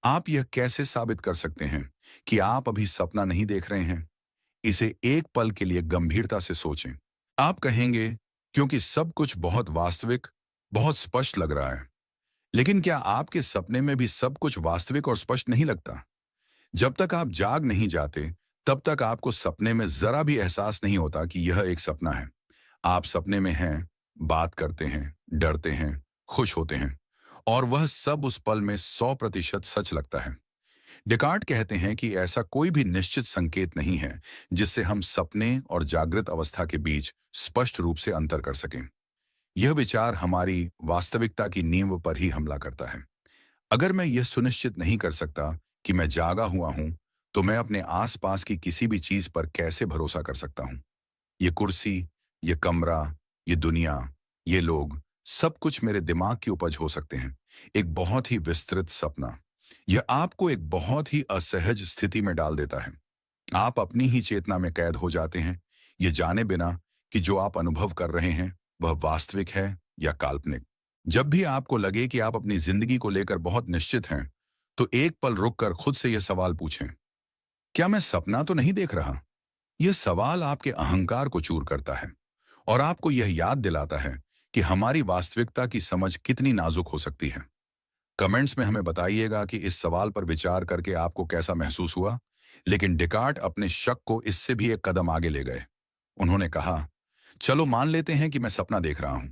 Speaker 1: आप यह कैसे साबित कर सकते हैं कि आप अभी सपना नहीं देख रहे हैं? इसे एक पल के लिए गंभीरता से सोचें। आप कहेंगे, क्योंकि सब कुछ बहुत वास्तविक, बहुत स्पष्ट लग रहा है। लेकिन क्या आपके सपने में भी सब कुछ वास्तविक और स्पष्ट नहीं लगता? जब तक आप जाग नहीं जाते, तब तक आपको सपने में जरा भी एहसास नहीं होता कि यह एक सपना है। आप सपने में हैं, बात करते हैं, डरते हैं, खुश होते हैं, और वह सब उस पल में 100% सच लगता है। डेकार्ट कहते हैं कि ऐसा कोई भी निश्चित संकेत नहीं है जिससे हम सपने और जागृत अवस्था के बीच स्पष्ट रूप से अंतर कर सकें। यह विचार हमारी वास्तविकता की नींव पर ही हमला करता है। अगर मैं यह सुनिश्चित नहीं कर सकता कि मैं जागा हुआ हूं, तो मैं अपने आसपास की किसी भी चीज पर कैसे भरोसा कर सकता हूं? ये कुर्सी, ये कमरा, ये दुनिया, ये लोग, सब कुछ मेरे दिमाग की उपज हो सकते हैं। एक बहुत ही विस्तृत सपना। यह आपको एक बहुत ही असहज स्थिति में डाल देता है। आप अपनी ही चेतना में कैद हो जाते हैं, ये जाने बिना कि जो आप अनुभव कर रहे हैं वह वास्तविक है या काल्पनिक। जब भी आपको लगे कि आप अपनी जिंदगी को लेकर बहुत निश्चित हैं, तो एक पल रुककर खुद से यह सवाल पूछें, क्या मैं सपना तो नहीं देख रहा? यह सवाल आपके अहंकार को चूर करता है और आपको यह याद दिलाता है कि हमारी वास्तविकता की समझ कितनी नाजुक हो सकती है। कमेंट्स में हमें बताइएगा कि इस सवाल पर विचार करके आपको कैसा महसूस हुआ। लेकिन डेकार्ट अपने शक को इससे भी एक कदम आगे ले गए। उन्होंने कहा, चलो मान लेते हैं कि मैं सपना देख रहा हूं।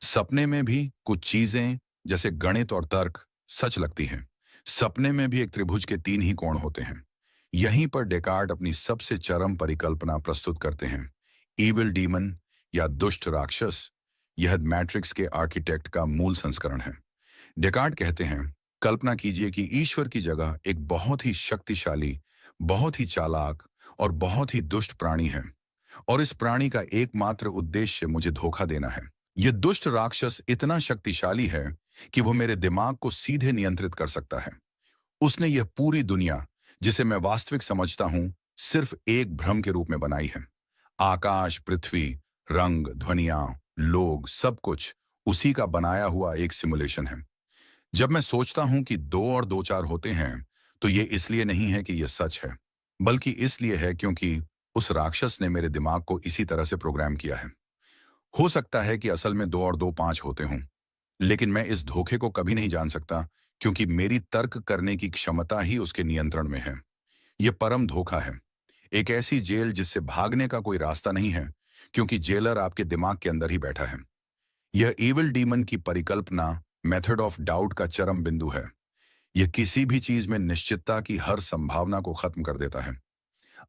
Speaker 1: सपने में भी कुछ चीजें, जैसे गणित और तर्क, सच लगती हैं। सपने में भी एक त्रिभुज के 3 ही कोण होते हैं। यहीं पर डेकार्ट अपनी सबसे चरम परिकल्पना प्रस्तुत करते हैं, ईविल डीमन या दुष्ट राक्षस। यह मैट्रिक्स के आर्किटेक्ट का मूल संस्करण है। डेकार्ट कहते हैं, कल्पना कीजिए कि ईश्वर की जगह एक बहुत ही शक्तिशाली, बहुत ही चालाक और बहुत ही दुष्ट प्राणी है, और इस प्राणी का एकमात्र उद्देश्य मुझे धोखा देना है। यह दुष्ट राक्षस इतना शक्तिशाली है कि वह मेरे दिमाग को सीधे नियंत्रित कर सकता है। उसने यह पूरी दुनिया, जिसे मैं वास्तविक समझता हूं, सिर्फ एक भ्रम के रूप में बनाई है। आकाश, पृथ्वी, रंग, ध्वनियां, लोग, सब कुछ उसी का बनाया हुआ एक सिमुलेशन है। जब मैं सोचता हूं कि 2 और 2 4 होते हैं, तो ये इसलिए नहीं है कि यह सच है, बल्कि इसलिए है क्योंकि उस राक्षस ने मेरे दिमाग को इसी तरह से प्रोग्राम किया है। हो सकता है कि असल में 2 और 2 5 होते हों, लेकिन मैं इस धोखे को कभी नहीं जान सकता, क्योंकि मेरी तर्क करने की क्षमता ही उसके नियंत्रण में है। यह परम धोखा है। एक ऐसी जेल जिससे भागने का कोई रास्ता नहीं है, क्योंकि जेलर आपके दिमाग के अंदर ही बैठा है। यह ईविल डीमन की परिकल्पना, मेथड ऑफ डाउट का चरम बिंदु है। यह किसी भी चीज में निश्चितता की हर संभावना को खत्म कर देता है।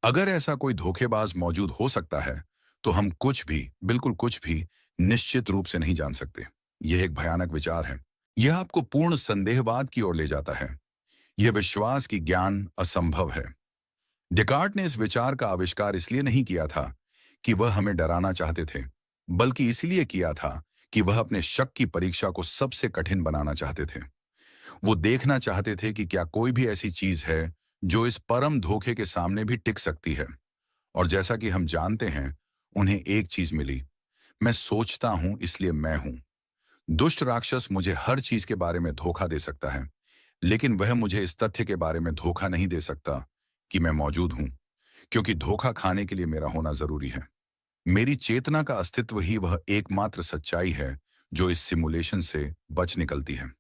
Speaker 1: अगर ऐसा कोई धोखेबाज मौजूद हो सकता है, तो हम कुछ भी, बिल्कुल कुछ भी, निश्चित रूप से नहीं जान सकते। यह एक भयानक विचार है। यह आपको पूर्ण संदेहवाद की ओर ले जाता है। यह विश्वास की ज्ञान असंभव है। डेकार्ट ने इस विचार का आविष्कार इसलिए नहीं किया था कि वह हमें डराना चाहते थे, बल्कि इसलिए किया था कि वह अपने शक की परीक्षा को सबसे कठिन बनाना चाहते थे। वो देखना चाहते थे कि क्या कोई भी ऐसी चीज है जो इस परम धोखे के सामने भी टिक सकती है। और जैसा कि हम जानते हैं, उन्हें एक चीज मिली, मैं सोचता हूं इसलिए मैं हूं। दुष्ट राक्षस मुझे हर चीज के बारे में धोखा दे सकता है, लेकिन वह मुझे इस तथ्य के बारे में धोखा नहीं दे सकता कि मैं मौजूद हूं, क्योंकि धोखा खाने के लिए मेरा होना जरूरी है। मेरी चेतना का अस्तित्व ही वह एकमात्र सच्चाई है जो इस सिमुलेशन से बच निकलती है।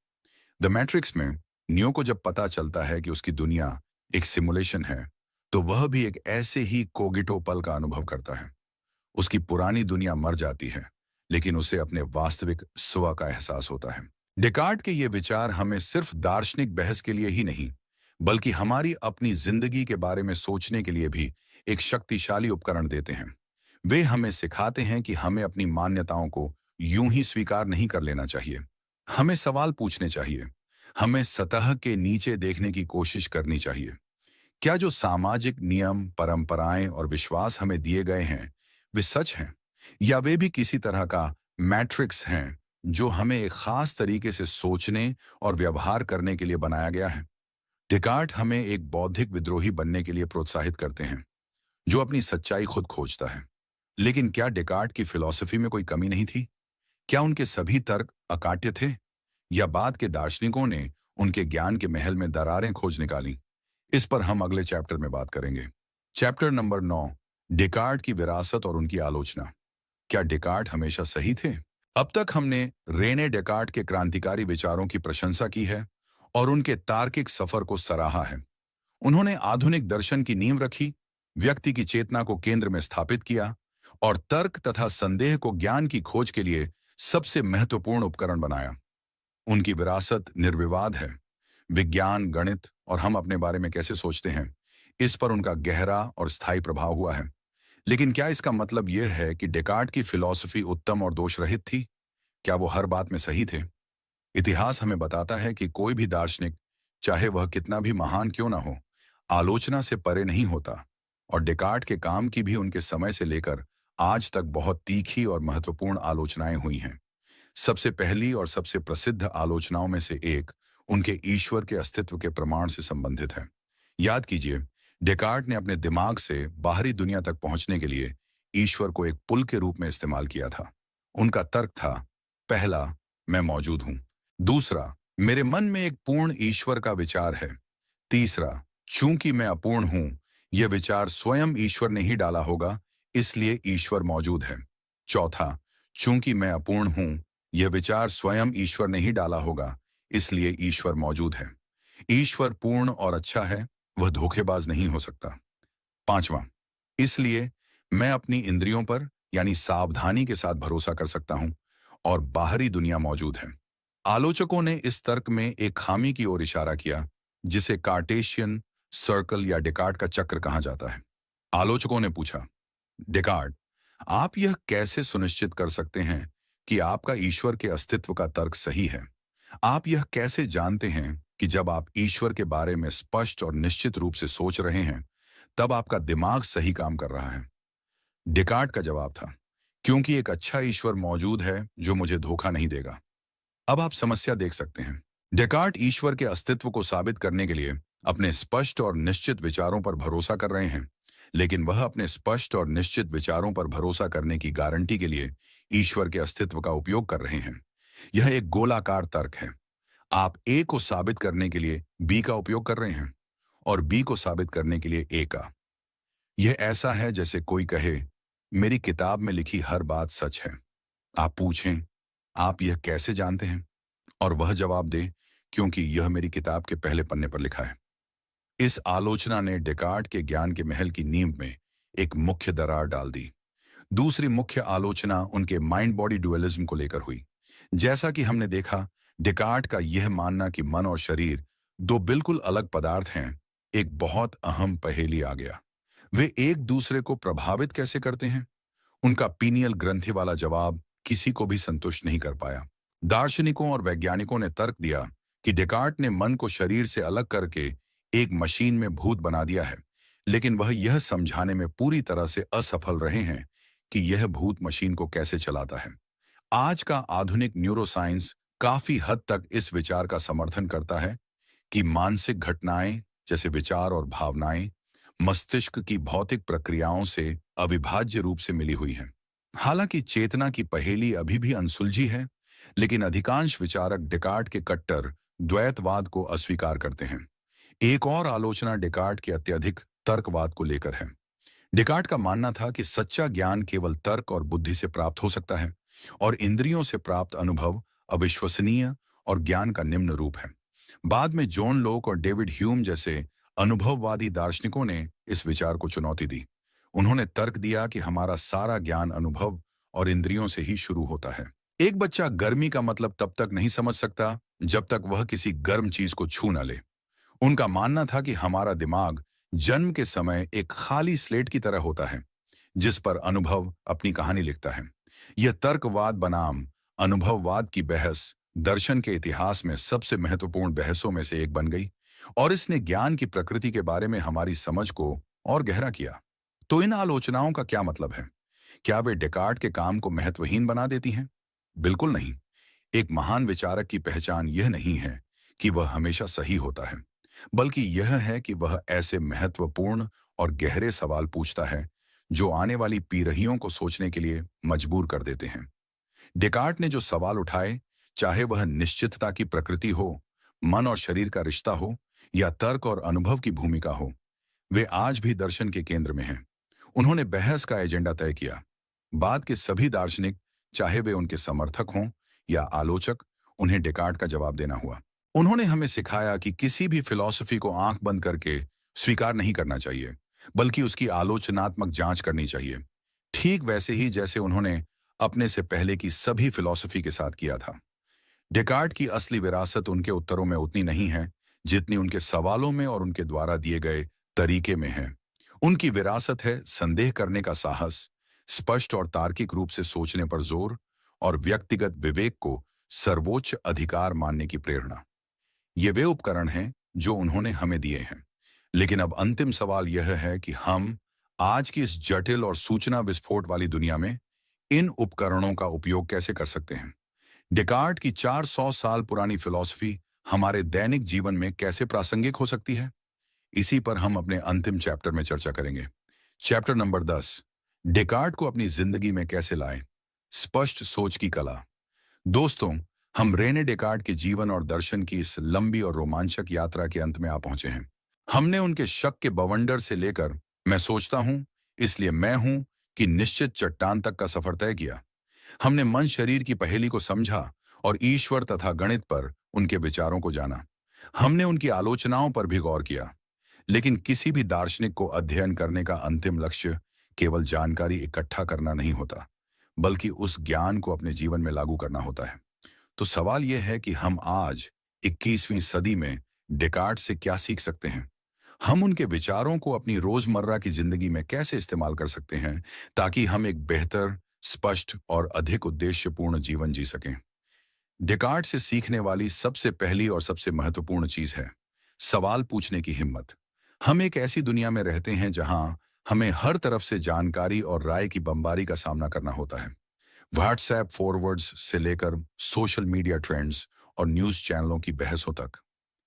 Speaker 1: द मैट्रिक्स में नियो को जब पता चलता है कि उसकी दुनिया एक सिमुलेशन है, तो वह भी एक ऐसे ही कोगिटो पल का अनुभव करता है। उसकी पुरानी दुनिया मर जाती है, लेकिन उसे अपने वास्तविक स्व का एहसास होता है। डेकार्ट के ये विचार हमें सिर्फ दार्शनिक बहस के लिए ही नहीं, बल्कि हमारी अपनी जिंदगी के बारे में सोचने के लिए भी एक शक्तिशाली उपकरण देते हैं। वे हमें सिखाते हैं कि हमें अपनी मान्यताओं को यूं ही स्वीकार नहीं कर लेना चाहिए। हमें सवाल पूछने चाहिए। हमें सतह के नीचे देखने की कोशिश करनी चाहिए। क्या जो सामाजिक नियम, परंपराएं और विश्वास हमें दिए गए हैं, वे सच हैं, या वे भी किसी तरह का मैट्रिक्स हैं जो हमें एक खास तरीके से सोचने और व्यवहार करने के लिए बनाया गया है। डेकार्ट हमें एक बौद्धिक विद्रोही बनने के लिए प्रोत्साहित करते हैं, जो अपनी सच्चाई खुद खोजता है। लेकिन क्या डेकार्ट की फिलॉसफी में कोई कमी नहीं थी? क्या उनके सभी तर्क अकाट्य थे, या बाद के दार्शनिकों ने उनके ज्ञान के महल में दरारें खोज निकाली? इस पर हम अगले चैप्टर में बात करेंगे। चैप्टर नंबर 9, डेकार्ट की विरासत और उनकी आलोचना। क्या डेकार्ट हमेशा सही थे? अब तक हमने रेने डेकार्ट के क्रांतिकारी विचारों की प्रशंसा की है और उनके तार्किक सफर को सराहा है। उन्होंने आधुनिक दर्शन की नींव रखी, व्यक्ति की चेतना को केंद्र में स्थापित किया और तर्क तथा संदेह को ज्ञान की खोज के लिए सबसे महत्वपूर्ण उपकरण बनाया। उनकी विरासत निर्विवाद है। विज्ञान, गणित और हम अपने बारे में कैसे सोचते हैं, इस पर उनका गहरा और स्थायी प्रभाव हुआ है। लेकिन क्या इसका मतलब यह है कि डेकार्ट की फिलॉसफी उत्तम और दोषरहित थी? क्या वो हर बात में सही थे? इतिहास हमें बताता है कि कोई भी दार्शनिक, चाहे वह कितना भी महान क्यों ना हो, आलोचना से परे नहीं होता। और डेकार्ट के काम की भी उनके समय से लेकर आज तक बहुत तीखी और महत्वपूर्ण आलोचनाएं हुई हैं। सबसे पहली और सबसे प्रसिद्ध आलोचनाओं में से एक उनके ईश्वर के अस्तित्व के प्रमाण से संबंधित है। याद कीजिए, डेकार्ट ने अपने दिमाग से बाहरी दुनिया तक पहुंचने के लिए ईश्वर को एक पुल के रूप में इस्तेमाल किया था। उनका तर्क था, पहला, मैं मौजूद हूं। दूसरा, मेरे मन में एक पूर्ण ईश्वर का विचार है। तीसरा, चूंकि मैं अपूर्ण हूं, यह विचार स्वयं ईश्वर ने ही डाला होगा, इसलिए ईश्वर मौजूद है। चौथा, चूंकि मैं अपूर्ण हूं, यह विचार स्वयं ईश्वर ने ही डाला होगा, इसलिए ईश्वर मौजूद है। ईश्वर पूर्ण और अच्छा है, वह धोखेबाज नहीं हो सकता। पांचवा, इसलिए मैं अपनी इंद्रियों पर यानी सावधानी के साथ भरोसा कर सकता हूं और बाहरी दुनिया मौजूद है। आलोचकों ने इस तर्क में एक खामी की ओर इशारा किया, जिसे कार्टेशियन सर्कल या डेकार्ट का चक्र कहा जाता है। आलोचकों ने पूछा, डेकार्ट, आप यह कैसे सुनिश्चित कर सकते हैं कि आपका ईश्वर के अस्तित्व का तर्क सही है? आप यह कैसे जानते हैं कि जब आप ईश्वर के बारे में स्पष्ट और निश्चित रूप से सोच रहे हैं, तब आपका दिमाग सही काम कर रहा है? डेकार्ट का जवाब था, क्योंकि एक अच्छा ईश्वर मौजूद है जो मुझे धोखा नहीं देगा। अब आप समस्या देख सकते हैं। डेकार्ट ईश्वर के अस्तित्व को साबित करने के लिए अपने स्पष्ट और निश्चित विचारों पर भरोसा कर रहे हैं, लेकिन वह अपने स्पष्ट और निश्चित विचारों पर भरोसा करने की गारंटी के लिए ईश्वर के अस्तित्व का उपयोग कर रहे हैं। यह एक गोलाकार तर्क है। आप ए को साबित करने के लिए बी का उपयोग कर रहे हैं और बी को साबित करने के लिए ए का। यह ऐसा है जैसे कोई कहे, मेरी किताब में लिखी हर बात सच है। आप पूछें, आप यह कैसे जानते हैं? और वह जवाब दे, क्योंकि यह मेरी किताब के पहले पन्ने पर लिखा है। इस आलोचना ने डेकार्ट के ज्ञान के महल की नींव में एक मुख्य दरार डाल दी। दूसरी मुख्य आलोचना उनके माइंड बॉडी डुअलिज्म को लेकर हुई। जैसा कि हमने देखा, डेकार्ट का यह मानना कि मन और शरीर दो बिल्कुल अलग पदार्थ हैं, एक बहुत अहम पहेली आ गया। वे एक दूसरे को प्रभावित कैसे करते हैं? उनका पीनियल ग्रंथि वाला जवाब किसी को भी संतुष्ट नहीं कर पाया। दार्शनिकों और वैज्ञानिकों ने तर्क दिया कि डेकार्ट ने मन को शरीर से अलग करके एक मशीन में भूत बना दिया है, लेकिन वह यह समझाने में पूरी तरह से असफल रहे हैं कि यह भूत मशीन को कैसे चलाता है। आज का आधुनिक न्यूरोसाइंस काफी हद तक इस विचार का समर्थन करता है कि मानसिक घटनाएं जैसे विचार और भावनाएं मस्तिष्क की भौतिक प्रक्रियाओं से अविभाज्य रूप से मिली हुई हैं। हालांकि चेतना की पहेली अभी भी अनसुलझी है, लेकिन अधिकांश विचारक डेकार्ट के कट्टर द्वैतवाद को अस्वीकार करते हैं। एक और आलोचना डेकार्ट के अत्यधिक तर्कवाद को लेकर है। डेकार्ट का मानना था कि सच्चा ज्ञान केवल तर्क और बुद्धि से प्राप्त हो सकता है और इंद्रियों से प्राप्त अनुभव अविश्वसनीय और ज्ञान का निम्न रूप है। बाद में जॉन लोक और डेविड ह्यूम जैसे अनुभववादी दार्शनिकों ने इस विचार को चुनौती दी। उन्होंने तर्क दिया कि हमारा सारा ज्ञान अनुभव और इंद्रियों से ही शुरू होता है। एक बच्चा गर्मी का मतलब तब तक नहीं समझ सकता जब तक वह किसी गर्म चीज को छू न ले। उनका मानना था कि हमारा दिमाग जन्म के समय एक खाली स्लेट की तरह होता है, जिस पर अनुभव अपनी कहानी लिखता है। यह तर्कवाद बनाम अनुभववाद की बहस दर्शन के इतिहास में सबसे महत्वपूर्ण बहसों में से एक बन गई और इसने ज्ञान की प्रकृति के बारे में हमारी समझ को और गहरा किया। तो इन आलोचनाओं का क्या मतलब है? क्या वे डेकार्ट के काम को महत्वहीन बना देती हैं? बिल्कुल नहीं। एक महान विचारक की पहचान यह नहीं है कि वह हमेशा सही होता है, बल्कि यह है कि वह ऐसे महत्वपूर्ण और गहरे सवाल पूछता है जो आने वाली पीढ़ियों को सोचने के लिए मजबूर कर देते हैं। डेकार्ट ने जो सवाल उठाए, चाहे वह निश्चितता की प्रकृति हो, मन और शरीर का रिश्ता हो, या तर्क और अनुभव की भूमिका हो, वे आज भी दर्शन के केंद्र में हैं। उन्होंने बहस का एजेंडा तय किया। बाद के सभी दार्शनिक, चाहे वे उनके समर्थक हों या आलोचक, उन्हें डेकार्ट का जवाब देना हुआ। उन्होंने हमें सिखाया कि किसी भी फिलॉसफी को आंख बंद करके स्वीकार नहीं करना चाहिए, बल्कि उसकी आलोचनात्मक जांच करनी चाहिए। ठीक वैसे ही जैसे उन्होंने अपने से पहले की सभी फिलॉसफी के साथ किया था। डेकार्ट की असली विरासत उनके उत्तरों में उतनी नहीं है जितनी उनके सवालों में और उनके द्वारा दिए गए तरीके में है। उनकी विरासत है संदेह करने का साहस, स्पष्ट और तार्किक रूप से सोचने पर जोर, और व्यक्तिगत विवेक को सर्वोच्च अधिकार मानने की प्रेरणा। ये वे उपकरण हैं जो उन्होंने हमें दिए हैं। लेकिन अब अंतिम सवाल यह है कि हम आज की इस जटिल और सूचना विस्फोट वाली दुनिया में इन उपकरणों का उपयोग कैसे कर सकते हैं। डेकार्ट की 400 साल पुरानी फिलॉसफी हमारे दैनिक जीवन में कैसे प्रासंगिक हो सकती है, इसी पर हम अपने अंतिम चैप्टर में चर्चा करेंगे। चैप्टर नंबर 10, डेकार्ट को अपनी जिंदगी में कैसे लाएं, स्पष्ट सोच की कला। दोस्तों, हम रेने डेकार्ट के जीवन और दर्शन की इस लंबी और रोमांचक यात्रा के अंत में आ पहुंचे हैं। हमने उनके शक के बवंडर से लेकर मैं सोचता हूं, इसलिए मैं हूं कि निश्चित चट्टान तक का सफर तय किया। हमने मन शरीर की पहेली को समझा और ईश्वर तथा गणित पर उनके विचारों को जाना। हमने उनकी आलोचनाओं पर भी गौर किया। लेकिन किसी भी दार्शनिक को अध्ययन करने का अंतिम लक्ष्य केवल जानकारी इकट्ठा करना नहीं होता, बल्कि उस ज्ञान को अपने जीवन में लागू करना होता है। तो सवाल यह है कि हम आज 21वीं सदी में डेकार्ट से क्या सीख सकते हैं। हम उनके विचारों को अपनी रोजमर्रा की जिंदगी में कैसे इस्तेमाल कर सकते हैं ताकि हम एक बेहतर, स्पष्ट और अधिक उद्देश्यपूर्ण जीवन जी सकें। डेकार्ट से सीखने वाली सबसे पहली और सबसे महत्वपूर्ण चीज है सवाल पूछने की हिम्मत। हम एक ऐसी दुनिया में रहते हैं जहां हमें हर तरफ से जानकारी और राय की बमबारी का सामना करना होता है। व्हाट्सएप फॉरवर्ड्स से लेकर सोशल मीडिया ट्रेंड्स और न्यूज चैनलों की बहसों तक,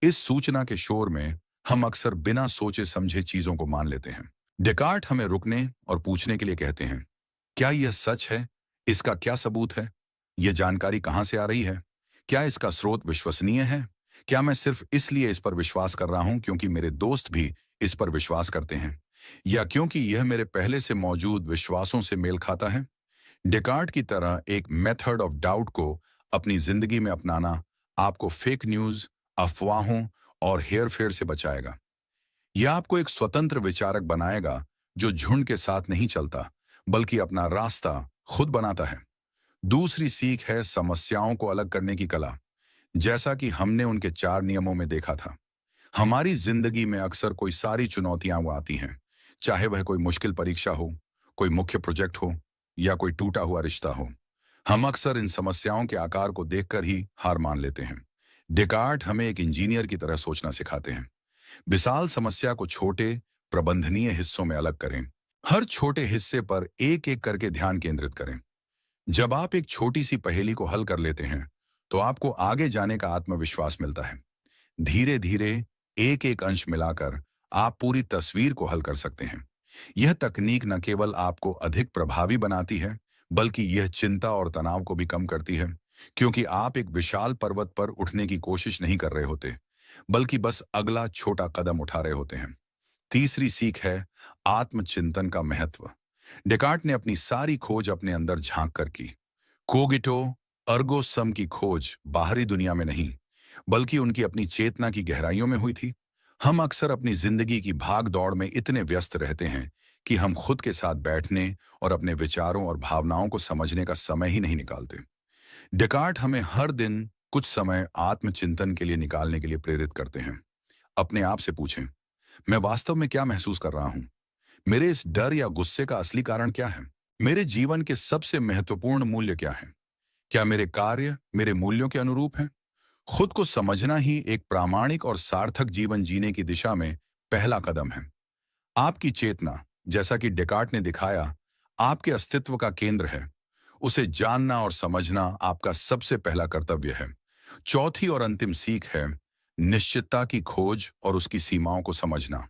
Speaker 1: इस सूचना के शोर में हम अक्सर बिना सोचे समझे चीजों को मान लेते हैं। डेकार्ट हमें रुकने और पूछने के लिए कहते हैं, क्या यह सच है? इसका क्या सबूत है? यह जानकारी कहां से आ रही है? क्या इसका स्रोत विश्वसनीय है? क्या मैं सिर्फ इसलिए इस पर विश्वास कर रहा हूं क्योंकि मेरे दोस्त भी इस पर विश्वास करते हैं, या क्योंकि यह मेरे पहले से मौजूद विश्वासों से मेल खाता है? डेकार्ट की तरह एक मेथड ऑफ डाउट को अपनी जिंदगी में अपनाना आपको फेक न्यूज, अफवाहों और हेरफेर से बचाएगा। यह आपको एक स्वतंत्र विचारक बनाएगा जो झुंड के साथ नहीं चलता, बल्कि अपना रास्ता खुद बनाता है। दूसरी सीख है समस्याओं को अलग करने की कला। जैसा कि हमने उनके 4 नियमों में देखा था, हमारी जिंदगी में अक्सर कोई सारी चुनौतियां वो आती हैं, चाहे वह कोई मुश्किल परीक्षा हो, कोई मुख्य प्रोजेक्ट हो, या कोई टूटा हुआ रिश्ता हो। हम अक्सर इन समस्याओं के आकार को देखकर ही हार मान लेते हैं। डेकार्ट हमें एक इंजीनियर की तरह सोचना सिखाते हैं। विशाल समस्या को छोटे, प्रबंधनीय हिस्सों में अलग करें। हर छोटे हिस्से पर एक एक करके ध्यान केंद्रित करें। जब आप एक छोटी सी पहेली को हल कर लेते हैं, तो आपको आगे जाने का आत्मविश्वास मिलता है। धीरे धीरे एक एक अंश मिलाकर आप पूरी तस्वीर को हल कर सकते हैं। यह तकनीक न केवल आपको अधिक प्रभावी बनाती है, बल्कि यह चिंता और तनाव को भी कम करती है, क्योंकि आप एक विशाल पर्वत पर उठने की कोशिश नहीं कर रहे होते, बल्कि बस अगला छोटा कदम उठा रहे होते हैं। तीसरी सीख है आत्मचिंतन का महत्व। डेकार्ट ने अपनी सारी खोज अपने अंदर झांक कर की। कोगिटो अर्गो सम की खोज बाहरी दुनिया में नहीं, बल्कि उनकी अपनी चेतना की गहराइयों में हुई थी। हम अक्सर अपनी जिंदगी की भाग दौड़ में इतने व्यस्त रहते हैं कि हम खुद के साथ बैठने और अपने विचारों और भावनाओं को समझने का समय ही नहीं निकालते। डेकार्ट हमें हर दिन कुछ समय आत्मचिंतन के लिए निकालने के लिए प्रेरित करते हैं। अपने आप से पूछें, मैं वास्तव में क्या महसूस कर रहा हूं? मेरे इस डर या गुस्से का असली कारण क्या है? मेरे जीवन के सबसे महत्वपूर्ण मूल्य क्या हैं? क्या मेरे कार्य मेरे मूल्यों के अनुरूप हैं? खुद को समझना ही एक प्रामाणिक और सार्थक जीवन जीने की दिशा में पहला कदम है। आपकी चेतना, जैसा कि डेकार्ट ने दिखाया, आपके अस्तित्व का केंद्र है। उसे जानना और समझना आपका सबसे पहला कर्तव्य है। चौथी और अंतिम सीख है निश्चितता की खोज और उसकी सीमाओं को समझना।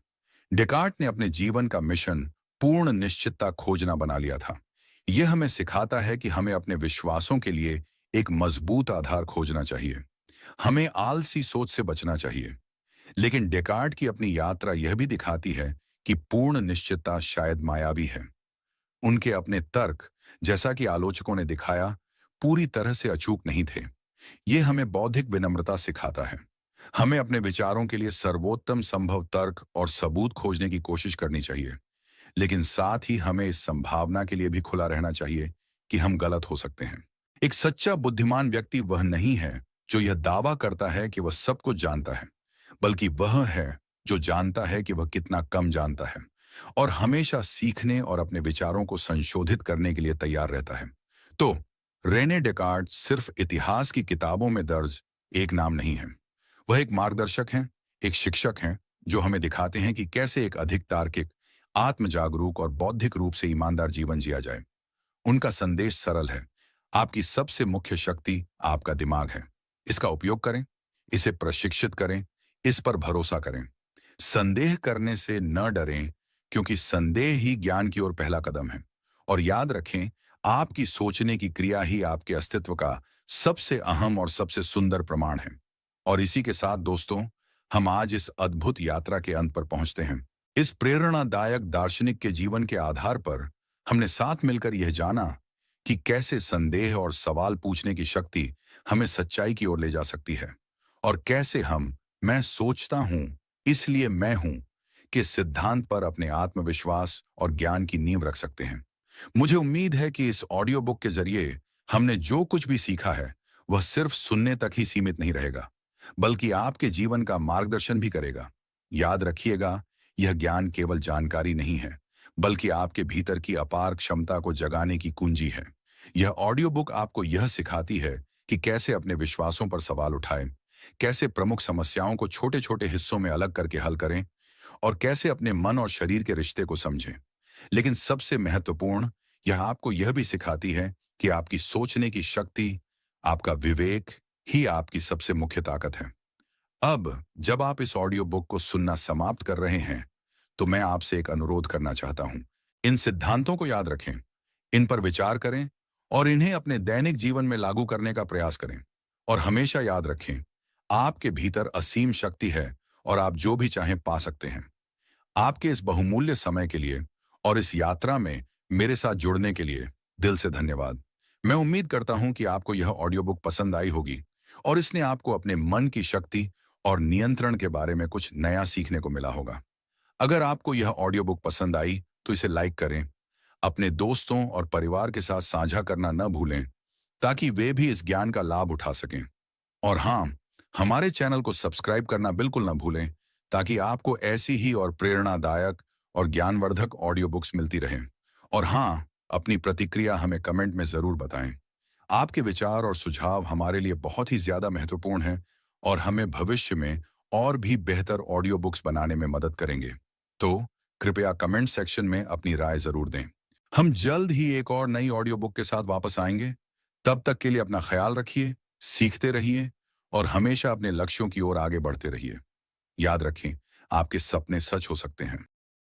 Speaker 1: डेकार्ट ने अपने जीवन का मिशन पूर्ण निश्चितता खोजना बना लिया था। यह हमें सिखाता है कि हमें अपने विश्वासों के लिए एक मजबूत आधार खोजना चाहिए। हमें आलसी सोच से बचना चाहिए। लेकिन डेकार्ट की अपनी यात्रा यह भी दिखाती है कि पूर्ण निश्चितता शायद मायावी है। उनके अपने तर्क, जैसा कि आलोचकों ने दिखाया, पूरी तरह से अचूक नहीं थे। ये हमें बौद्धिक विनम्रता सिखाता है। हमें अपने विचारों के लिए सर्वोत्तम संभव तर्क और सबूत खोजने की कोशिश करनी चाहिए। लेकिन साथ ही हमें इस संभावना के लिए भी खुला रहना चाहिए कि हम गलत हो सकते हैं। एक सच्चा बुद्धिमान व्यक्ति वह नहीं है जो यह दावा करता है कि वह सब कुछ जानता है, बल्कि वह है जो जानता है कि वह कितना कम जानता है और हमेशा सीखने और अपने विचारों को संशोधित करने के लिए तैयार रहता है। तो रेने डेकार्ट सिर्फ इतिहास की किताबों में दर्ज एक नाम नहीं है। वह एक मार्गदर्शक हैं, एक शिक्षक हैं जो हमें दिखाते हैं कि कैसे एक अधिक तार्किक, आत्म जागरूक और बौद्धिक रूप से ईमानदार जीवन जिया जाए। उनका संदेश सरल है। आपकी सबसे मुख्य शक्ति आपका दिमाग है। इसका उपयोग करें, इसे प्रशिक्षित करें, इस पर भरोसा करें। संदेह करने से न डरें, क्योंकि संदेह ही ज्ञान की ओर पहला कदम है। और याद रखें, आपकी सोचने की क्रिया ही आपके अस्तित्व का सबसे अहम और सबसे सुंदर प्रमाण है। और इसी के साथ दोस्तों, हम आज इस अद्भुत यात्रा के अंत पर पहुंचते हैं। इस प्रेरणादायक दार्शनिक के जीवन के आधार पर हमने साथ मिलकर यह जाना कि कैसे संदेह और सवाल पूछने की शक्ति हमें सच्चाई की ओर ले जा सकती है, और कैसे हम मैं सोचता हूं इसलिए मैं हूं के सिद्धांत पर अपने आत्मविश्वास और ज्ञान की नींव रख सकते हैं। मुझे उम्मीद है कि इस ऑडियो बुक के जरिए हमने जो कुछ भी सीखा है वह सिर्फ सुनने तक ही सीमित नहीं रहेगा, बल्कि आपके जीवन का मार्गदर्शन भी करेगा। याद रखिएगा, यह ज्ञान केवल जानकारी नहीं है, बल्कि आपके भीतर की अपार क्षमता को जगाने की कुंजी है। यह ऑडियो बुक आपको यह सिखाती है कि कैसे अपने विश्वासों पर सवाल उठाएं, कैसे प्रमुख समस्याओं को छोटे छोटे हिस्सों में अलग करके हल करें, और कैसे अपने मन और शरीर के रिश्ते को समझें। लेकिन सबसे महत्वपूर्ण, यह आपको यह भी सिखाती है कि आपकी सोचने की शक्ति, आपका विवेक ही आपकी सबसे मुख्य ताकत है। अब जब आप इस ऑडियो बुक को सुनना समाप्त कर रहे हैं, तो मैं आपसे एक अनुरोध करना चाहता हूं। इन सिद्धांतों को याद रखें, इन पर विचार करें और इन्हें अपने दैनिक जीवन में लागू करने का प्रयास करें। और हमेशा याद रखें, आपके भीतर असीम शक्ति है और आप जो भी चाहें पा सकते हैं। आपके इस बहुमूल्य समय के लिए और इस यात्रा में मेरे साथ जुड़ने के लिए दिल से धन्यवाद। मैं उम्मीद करता हूं कि आपको यह ऑडियो बुक पसंद आई होगी और इसने आपको अपने मन की शक्ति और नियंत्रण के बारे में कुछ नया सीखने को मिला होगा। अगर आपको यह ऑडियो बुक पसंद आई तो इसे लाइक करें, अपने दोस्तों और परिवार के साथ साझा करना न भूलें, ताकि वे भी इस ज्ञान का लाभ उठा सकें। और हाँ, हमारे चैनल को सब्सक्राइब करना बिल्कुल न भूलें, ताकि आपको ऐसी ही और प्रेरणादायक और ज्ञानवर्धक ऑडियो बुक्स मिलती रहें। और हाँ, अपनी प्रतिक्रिया हमें कमेंट में ज़रूर बताएं। आपके विचार और सुझाव हमारे लिए बहुत ही ज़्यादा महत्वपूर्ण हैं और हमें भविष्य में और भी बेहतर ऑडियो बुक्स बनाने में मदद करेंगे। तो कृपया कमेंट सेक्शन में अपनी राय ज़रूर दें। हम जल्द ही एक और नई ऑडियो बुक के साथ वापस आएंगे। तब तक के लिए अपना ख्याल रखिए, सीखते रहिए और हमेशा अपने लक्ष्यों की ओर आगे बढ़ते रहिए। याद रखें, आपके सपने सच हो सकते हैं।